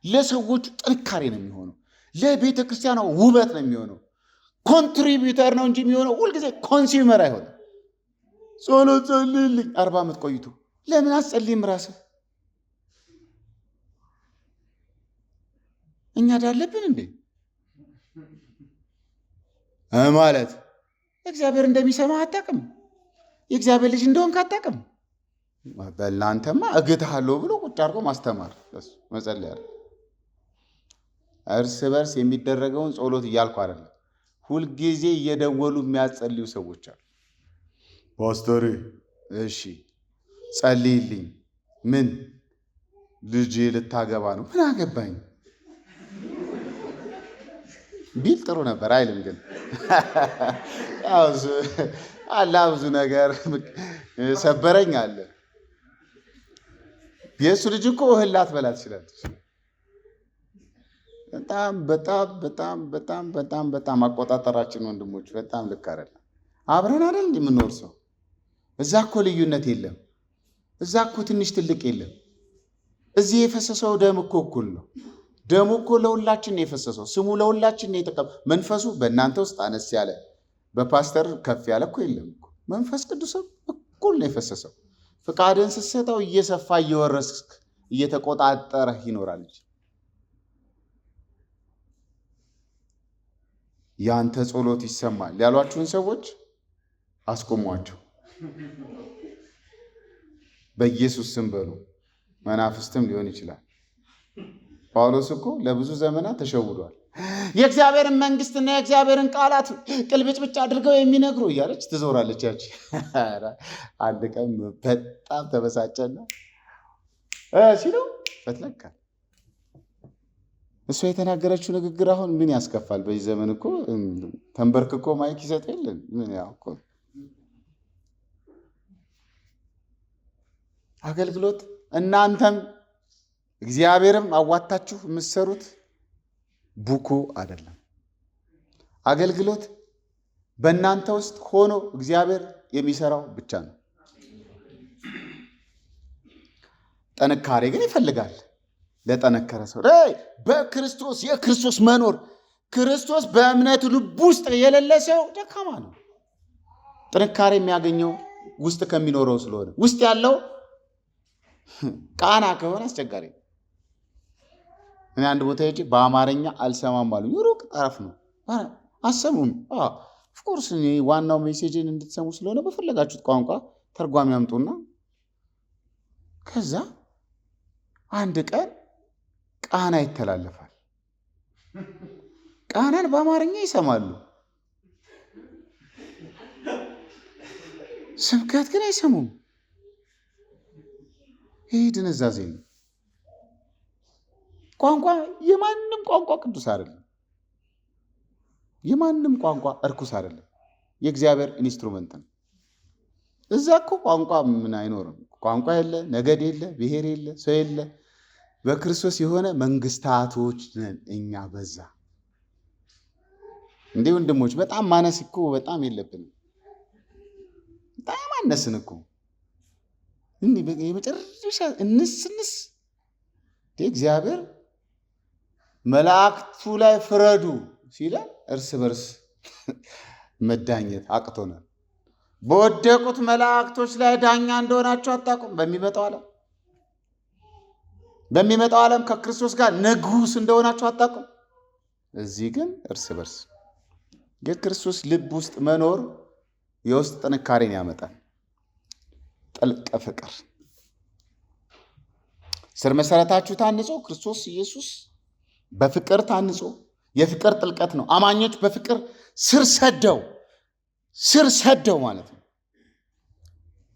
ለሰዎቹ ጥንካሬ ነው የሚሆነው። ለቤተ ክርስቲያኗ ውበት ነው የሚሆነው። ኮንትሪቢዩተር ነው እንጂ የሚሆነው ሁልጊዜ ኮንሱመር አይሆንም። ጸሎት ጸልይልኝ 40 ዓመት ቆይቶ ለምን አትጸልይም ራስህ? እኛ ዳለብን እንዴ ማለት እግዚአብሔር እንደሚሰማ አታውቅም። የእግዚአብሔር ልጅ እንደሆንክ አታውቅም። በእናንተማ እግትሃለሁ ብሎ ቁጭ አድርጎ ማስተማር መጸለይ አለ። እርስ በርስ የሚደረገውን ጸሎት እያልኩ አይደለም። ሁልጊዜ እየደወሉ የሚያጸልዩ ሰዎች አሉ። ፓስተር እሺ ጸልይልኝ። ምን ልጅ ልታገባ ነው? ምን አገባኝ ቢል ጥሩ ነበር አይልም። ግን አላ ብዙ ነገር ሰበረኝ አለ። የእሱ ልጅ እኮ እህል ላትበላ ትችላለች። በጣም በጣም በጣም በጣም በጣም በጣም አቆጣጠራችን ወንድሞች በጣም ልክ አይደለም። አብረን አይደል እንዲህ የምንኖር ሰው። እዛ እኮ ልዩነት የለም። እዛ እኮ ትንሽ ትልቅ የለም። እዚህ የፈሰሰው ደም እኮ እኩል ነው። ደሙ እኮ ለሁላችን ነው የፈሰሰው። ስሙ ለሁላችን ነው የተቀበለው። መንፈሱ በእናንተ ውስጥ አነስ ያለ በፓስተር ከፍ ያለ እኮ የለም እኮ። መንፈስ ቅዱስም እኩል ነው የፈሰሰው። ፍቃድን ስትሰጠው እየሰፋ እየወረስክ እየተቆጣጠረህ ይኖራል እንጂ ያንተ ጸሎት ይሰማል ያሏችሁን ሰዎች አስቆሟቸው። በኢየሱስ ስም በሉ። መናፍስትም ሊሆን ይችላል። ጳውሎስ እኮ ለብዙ ዘመናት ተሸውዷል። የእግዚአብሔርን መንግስትና የእግዚአብሔርን ቃላት ቅልብጭብጭ አድርገው የሚነግሩ እያለች ትዞራለች። ያቺ አንድ ቀን በጣም ተበሳጨና ሲለው ፈትለካል። እሷ የተናገረችው ንግግር አሁን ምን ያስከፋል? በዚህ ዘመን እኮ ተንበርክኮ ማይክ ይሰጥ የለን ምን ያው እኮ አገልግሎት እናንተም እግዚአብሔርም አዋታችሁ የምትሰሩት ቡኮ አይደለም። አገልግሎት በእናንተ ውስጥ ሆኖ እግዚአብሔር የሚሰራው ብቻ ነው። ጥንካሬ ግን ይፈልጋል። ለጠነከረ ሰው በክርስቶስ የክርስቶስ መኖር ክርስቶስ በእምነቱ ልብ ውስጥ የሌለ ሰው ደካማ ነው። ጥንካሬ የሚያገኘው ውስጥ ከሚኖረው ስለሆነ ውስጥ ያለው ቃና ከሆነ አስቸጋሪ። እኔ አንድ ቦታ ሄጄ በአማርኛ አልሰማም አሉ። ሩቅ ጠረፍ ነው አሰሙም። ኦፍኮርስ እኔ ዋናው ሜሴጅን እንድትሰሙ ስለሆነ በፈለጋችሁት ቋንቋ ተርጓሚ ያምጡና ከዛ አንድ ቀን ቃና ይተላለፋል። ቃናን በአማርኛ ይሰማሉ፣ ስብከት ግን አይሰሙም። ይህ ድንዛዜ ነው። ቋንቋ የማንም ቋንቋ ቅዱስ አይደለም። የማንም ቋንቋ እርኩስ አይደለም። የእግዚአብሔር ኢንስትሩመንት ነው። እዛ እኮ ቋንቋ ምን አይኖርም። ቋንቋ የለ፣ ነገድ የለ፣ ብሔር የለ፣ ሰው የለ። በክርስቶስ የሆነ መንግስታቶች ነን እኛ። በዛ እንዲህ ወንድሞች በጣም ማነስ እኮ በጣም የለብንም። በጣም አነስን እኮ የመጨረሻ እንስንስ እግዚአብሔር መላእክቱ ላይ ፍረዱ ሲለን እርስ በርስ መዳኘት አቅቶናል። በወደቁት መላእክቶች ላይ ዳኛ እንደሆናችሁ አታውቁም? በሚመጣው ዓለም ከክርስቶስ ጋር ንጉሥ እንደሆናችሁ አታውቁም? እዚህ ግን እርስ በርስ የክርስቶስ ልብ ውስጥ መኖር የውስጥ ጥንካሬን ያመጣል። ጥልቅ ፍቅር ስር መሰረታችሁ ታንጾ ክርስቶስ ኢየሱስ በፍቅር ታንጾ የፍቅር ጥልቀት ነው። አማኞች በፍቅር ስር ሰደው ማለት ነው።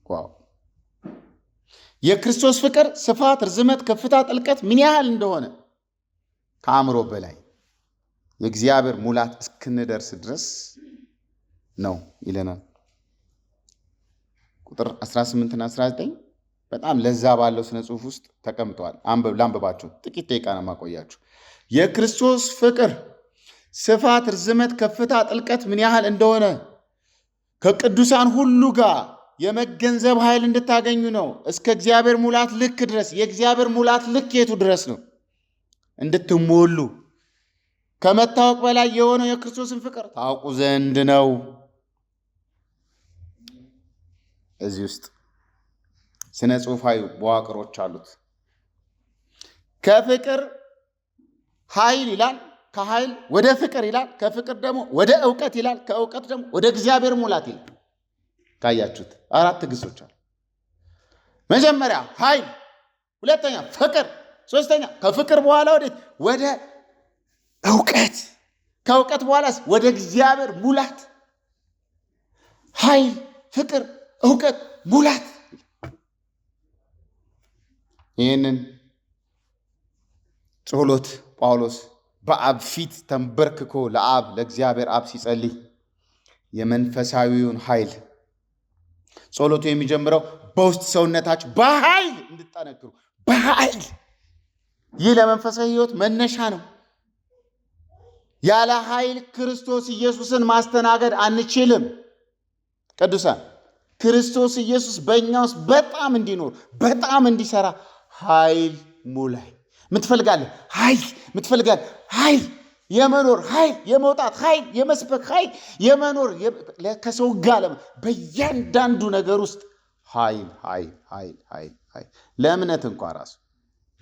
ዋው! የክርስቶስ ፍቅር ስፋት፣ ርዝመት፣ ከፍታ፣ ጥልቀት ምን ያህል እንደሆነ ከአእምሮ በላይ የእግዚአብሔር ሙላት እስክንደርስ ድረስ ነው ይለናል። ቁጥር 18 እና 19 በጣም ለዛ ባለው ስነ ጽሑፍ ውስጥ ተቀምጠዋል። ላንብባችሁ፣ ጥቂት ደቂቃ ነው የማቆያችሁ። የክርስቶስ ፍቅር ስፋት፣ ርዝመት፣ ከፍታ፣ ጥልቀት ምን ያህል እንደሆነ ከቅዱሳን ሁሉ ጋር የመገንዘብ ኃይል እንድታገኙ ነው። እስከ እግዚአብሔር ሙላት ልክ ድረስ። የእግዚአብሔር ሙላት ልክ የቱ ድረስ ነው? እንድትሞሉ ከመታወቅ በላይ የሆነው የክርስቶስን ፍቅር ታውቁ ዘንድ ነው። እዚህ ውስጥ ስነ ጽሑፋዊ መዋቅሮች አሉት። ከፍቅር ኃይል ይላል፣ ከኃይል ወደ ፍቅር ይላል፣ ከፍቅር ደግሞ ወደ እውቀት ይላል፣ ከእውቀት ደግሞ ወደ እግዚአብሔር ሙላት ይላል። ካያችሁት 4 ግሶች አሉ። መጀመሪያ ኃይል፣ ሁለተኛ ፍቅር፣ ሶስተኛ ከፍቅር በኋላ ወደ እውቀት፣ ከእውቀት በኋላስ ወደ እግዚአብሔር ሙላት። ኃይል፣ ፍቅር፣ እውቀት፣ ሙላት። ይህንን ጸሎት ጳውሎስ በአብ ፊት ተንበርክኮ ለእግዚአብሔር አብ ሲጸልይ የመንፈሳዊውን ኃይል ጸሎቱ የሚጀምረው በውስጥ ሰውነታችሁ በኃይል እንድጠነክሩ፣ በኃይል። ይህ ለመንፈሳዊ ሕይወት መነሻ ነው። ያለ ኃይል ክርስቶስ ኢየሱስን ማስተናገድ አንችልም። ቅዱሳን ክርስቶስ ኢየሱስ በእኛ ውስጥ በጣም እንዲኖር፣ በጣም እንዲሰራ ኃይል ሙላይ። ምትፈልጋለህ ኃይል፣ ምትፈልጋለህ ኃይል፣ የመኖር ኃይል፣ የመውጣት ኃይል፣ የመስበክ ኃይል፣ የመኖር ከሰው ጋር በእያንዳንዱ ነገር ውስጥ ኃይል ኃይል ኃይል ኃይል ኃይል። ለእምነት እንኳ ራሱ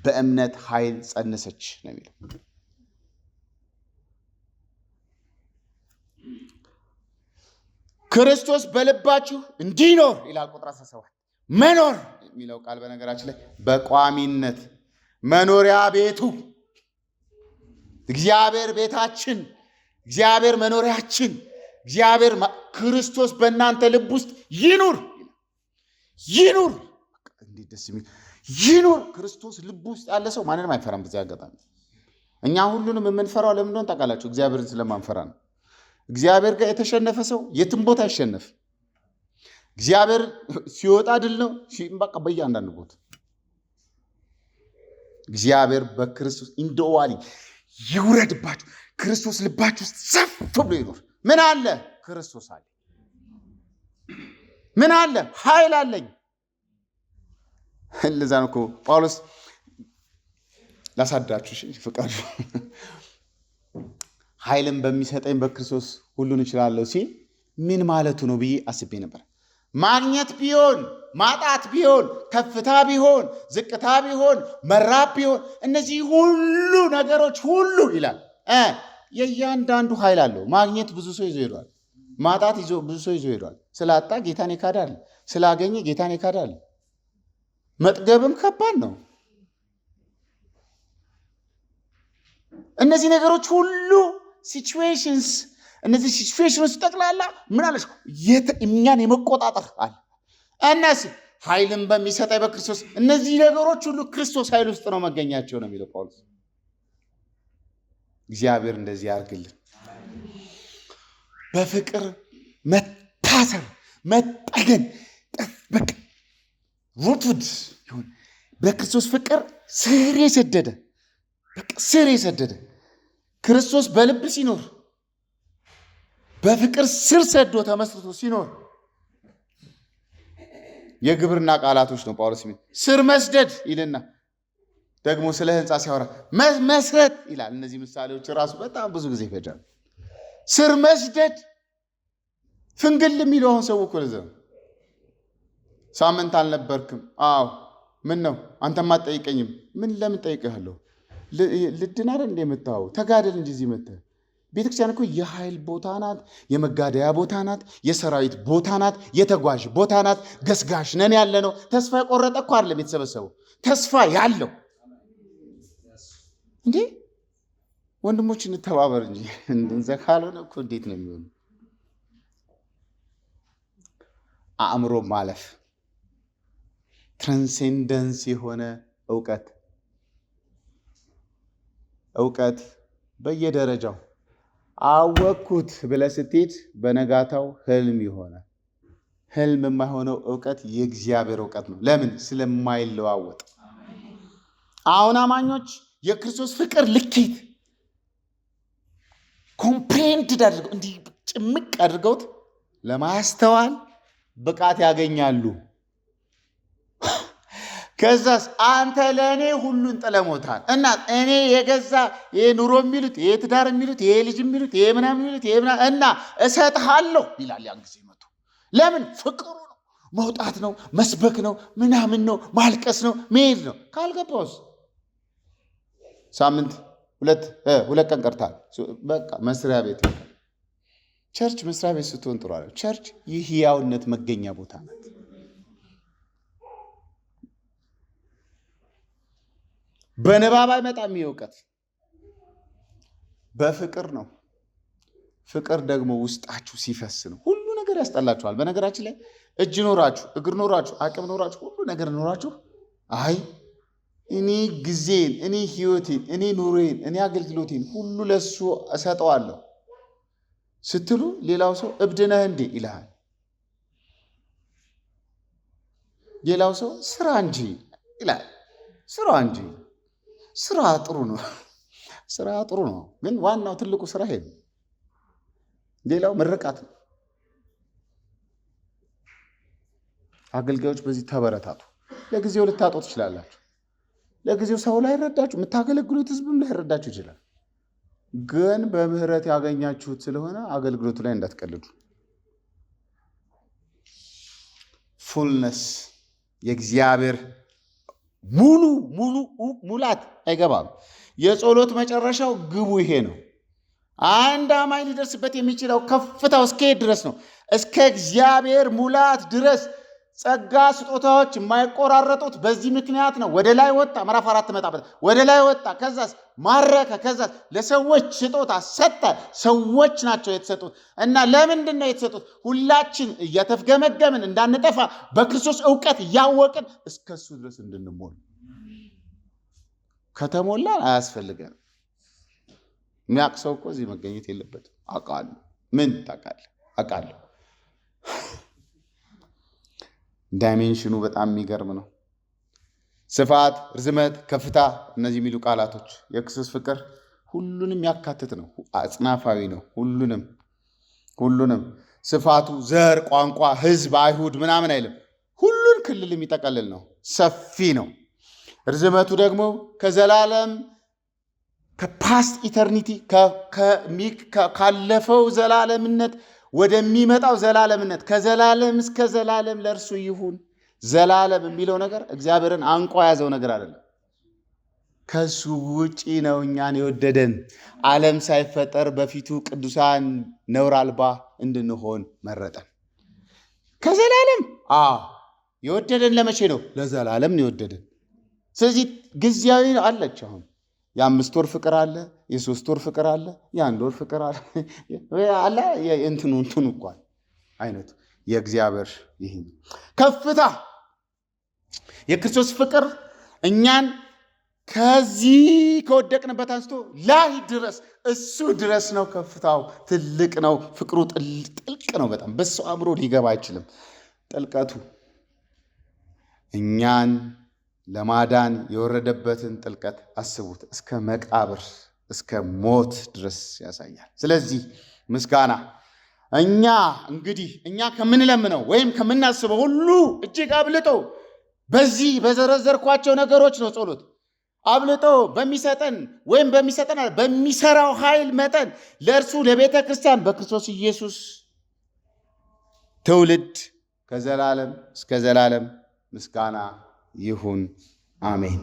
በእምነት ኃይል ጸነሰች ነው የሚለው። ክርስቶስ በልባችሁ እንዲኖር ይላል ቁጥር 17። መኖር የሚለው ቃል በነገራችን ላይ በቋሚነት መኖሪያ ቤቱ እግዚአብሔር ቤታችን፣ እግዚአብሔር መኖሪያችን፣ እግዚአብሔር ክርስቶስ በእናንተ ልብ ውስጥ ይኑር። እንዴት ደስ የሚል ይኑር። ክርስቶስ ልብ ውስጥ ያለ ሰው ማንንም አይፈራም። በዚህ አጋጣሚ እኛ ሁሉንም የምንፈራው ለምን እንደሆነ ታውቃላችሁ? እግዚአብሔርን ስለማንፈራ ነው። እግዚአብሔር ጋር የተሸነፈ ሰው የትም ቦታ አይሸነፍ። እግዚአብሔር ሲወጣ ድል ነው። በቃ በእያንዳንዱ ቦታ እግዚአብሔር በክርስቶስ እንደዋሊ ይውረድባችሁ። ክርስቶስ ልባችሁ ውስጥ ሰፍ ብሎ ይኖር። ምን አለ? ክርስቶስ አለ። ምን አለ? ኃይል አለኝ። ለዛ ነው እኮ ጳውሎስ ላሳዳችሁ ፍቃዱ ኃይልን በሚሰጠኝ በክርስቶስ ሁሉን እችላለሁ ሲል ምን ማለቱ ነው ብዬ አስቤ ነበር። ማግኘት ቢሆን ማጣት ቢሆን ከፍታ ቢሆን ዝቅታ ቢሆን መራብ ቢሆን እነዚህ ሁሉ ነገሮች ሁሉ ይላል የእያንዳንዱ ኃይል አለው። ማግኘት ብዙ ሰው ይዞ ሄዷል። ማጣት ብዙ ሰው ይዞ ሄዷል። ስላጣ ጌታን ይካዳል፣ ስላገኘ ጌታን ይካዳል። መጥገብም ከባድ ነው። እነዚህ ነገሮች ሁሉ ሲቹዌሽንስ፣ እነዚህ ሲቹዌሽኖች ጠቅላላ ምን አለች? እኛን የመቆጣጠር አለ። እነዚህ ኃይልን በሚሰጠኝ በክርስቶስ እነዚህ ነገሮች ሁሉ ክርስቶስ ኃይል ውስጥ ነው መገኛቸው ነው የሚለው ጳውሎስ። እግዚአብሔር እንደዚህ ያርግልን። በፍቅር መታሰር፣ መጠገን፣ በቃ ሩትድ ይሁን በክርስቶስ ፍቅር ስር የሰደደ በቃ ስር የሰደደ ክርስቶስ በልብ ሲኖር በፍቅር ስር ሰዶ ተመስርቶ ሲኖር የግብርና ቃላቶች ነው ጳውሎስ የሚል ስር መስደድ ይልና ደግሞ ስለ ህንፃ ሲያወራ መስረት ይላል። እነዚህ ምሳሌዎች ራሱ በጣም ብዙ ጊዜ ይፈጃል። ስር መስደድ ፍንግል የሚለው አሁን ሰው እኮ ለዛ ሳምንት አልነበርክም። አዎ ምን ነው አንተማ አትጠይቀኝም? ምን ለምን ጠይቀሃለሁ? ልድን አይደል እንደ የመጣኸው? ተጋደል እንጂ እዚህ መጥተህ። ቤተክርስቲያን እኮ የኃይል ቦታ ናት፣ የመጋደያ ቦታ ናት፣ የሰራዊት ቦታ ናት፣ የተጓዥ ቦታ ናት። ገስጋሽ ነን ያለ ነው። ተስፋ የቆረጠ እኮ አይደለም የተሰበሰበው፣ ተስፋ ያለው እንዴ። ወንድሞች እንተባበር እንጂ እንዘ ካልሆነ እኮ እንዴት ነው የሚሆነው? አእምሮ ማለፍ ትራንሴንደንስ የሆነ እውቀት በየደረጃው አወቅኩት ብለህ ስትሄድ በነጋታው ህልም ይሆናል። ህልም የማይሆነው እውቀት የእግዚአብሔር እውቀት ነው። ለምን? ስለማይለዋወጥ። አሁን አማኞች የክርስቶስ ፍቅር ልኬት ኮምፕሬንድድ አድርገው እንዲህ ጭምቅ አድርገውት ለማስተዋል ብቃት ያገኛሉ። ከዛስ አንተ ለእኔ ሁሉን ጥለሞታል እና እኔ የገዛ ኑሮ የሚሉት ትዳር የሚሉት ልጅ የሚሉት ምናምን የሚሉት እና እሰጥሃለሁ ይላል። ያን ጊዜ መጥቶ ለምን? ፍቅሩ ነው፣ መውጣት ነው፣ መስበክ ነው፣ ምናምን ነው፣ ማልቀስ ነው፣ መሄድ ነው። ካልገባውስ ሳምንት ሁለት ቀን ቀርታል። በቃ መስሪያ ቤት ቸርች መስሪያ ቤት ስትሆን ጥሩ አለ። ቸርች የሕያውነት መገኛ ቦታ ናት። በንባብ አይመጣም። እውቀት በፍቅር ነው። ፍቅር ደግሞ ውስጣችሁ ሲፈስ ነው። ሁሉ ነገር ያስጠላችኋል። በነገራችን ላይ እጅ ኖራችሁ፣ እግር ኖራችሁ፣ አቅም ኖራችሁ፣ ሁሉ ነገር ኖራችሁ አይ እኔ ጊዜን፣ እኔ ህይወቴን፣ እኔ ኑሮዬን፣ እኔ አገልግሎቴን ሁሉ ለሱ እሰጠዋለሁ ስትሉ ሌላው ሰው እብድ ነህ እንዴ ይልሃል። ሌላው ሰው ስራ እንጂ ይላል። ስራ እንጂ ስራ ጥሩ ነው። ስራ ጥሩ ነው፣ ግን ዋናው ትልቁ ስራ ይሄ ነው። ሌላው ምርቃት ነው። አገልጋዮች በዚህ ተበረታቱ። ለጊዜው ልታጡ ትችላላችሁ። ለጊዜው ሰው ላይ ረዳችሁ፣ የምታገለግሉት ህዝብም ላይ ረዳችሁ ይችላል። ግን በምህረት ያገኛችሁት ስለሆነ አገልግሎቱ ላይ እንዳትቀልዱ። ፉልነስ የእግዚአብሔር ሙላት አይገባም። የጸሎት መጨረሻው ግቡ ይሄ ነው። አንድ አማኝ ሊደርስበት የሚችለው ከፍታው እስከ ድረስ ነው። እስከ እግዚአብሔር ሙላት ድረስ ጸጋ ስጦታዎች የማይቆራረጡት በዚህ ምክንያት ነው። ወደ ላይ ወጣ፣ ምዕራፍ 4 መጣበት። ወደ ላይ ወጣ፣ ከዛስ ማረከ፣ ከዛስ ለሰዎች ስጦታ ሰጠ። ሰዎች ናቸው የተሰጡት። እና ለምንድን ነው የተሰጡት? ሁላችን እየተፍገመገምን እንዳንጠፋ በክርስቶስ እውቀት እያወቅን እስከሱ ድረስ እንድንሞላ። ከተሞላን አያስፈልገንም። የሚያውቅ ሰው እኮ እዚህ መገኘት የለበትም። አውቃለሁ። ምን ታውቃለህ? አውቃለሁ። ዳይሜንሽኑ በጣም የሚገርም ነው። ስፋት፣ ርዝመት፣ ከፍታ፣ እነዚህ የሚሉ ቃላቶች የክርስቶስ ፍቅር ሁሉንም ያካትት ነው። አጽናፋዊ ነው። ሁሉንም ስፋቱ ዘር፣ ቋንቋ፣ ህዝብ፣ አይሁድ ምናምን አይልም። ሁሉን ክልል የሚጠቀልል ነው። ሰፊ ነው። ርዝመቱ ደግሞ ከዘላለም ከፓስት ኢተርኒቲ ካለፈው ዘላለምነት ወደሚመጣው ዘላለምነት፣ ከዘላለም እስከ ዘላለም ለእርሱ ይሁን። ዘላለም የሚለው ነገር እግዚአብሔርን አንቆ ያዘው ነገር አይደለም። ከሱ ውጪ ነው እኛን የወደደን። ዓለም ሳይፈጠር በፊቱ ቅዱሳን ነውር አልባ እንድንሆን መረጠን። ከዘላለም የወደደን ለመቼ ነው? ለዘላለም ነው የወደደን። ስለዚህ ጊዜያዊ አለች። አሁን የ5 ወር ፍቅር አለ፣ የ3 ወር ፍቅር አለ፣ የ1 ወር ፍቅር አለ አለ እንትኑ እንኳን አይነቱ የእግዚአብሔር ይሄ ከፍታ የክርስቶስ ፍቅር እኛን ከዚህ ከወደቅንበት አንስቶ ላይ ድረስ እሱ ድረስ ነው። ከፍታው ትልቅ ነው። ፍቅሩ ጥልቅ ነው። በጣም በሰው አእምሮ ሊገባ አይችልም ጥልቀቱ። እኛን ለማዳን የወረደበትን ጥልቀት አስቡት። እስከ መቃብር እስከ ሞት ድረስ ያሳያል። ስለዚህ ምስጋና እኛ ከምንለምነው ወይም ከምናስበው ሁሉ እጅግ አብልጦ በዚህ በዘረዘርኳቸው ነገሮች ነው ጸሎት አብልጦ በሚሰጠን ወይም በሚሰራው ኃይል መጠን ለእርሱ ለቤተ ክርስቲያን በክርስቶስ ኢየሱስ ትውልድ ከዘላለም እስከ ዘላለም ምስጋና ይሁን፣ አሜን።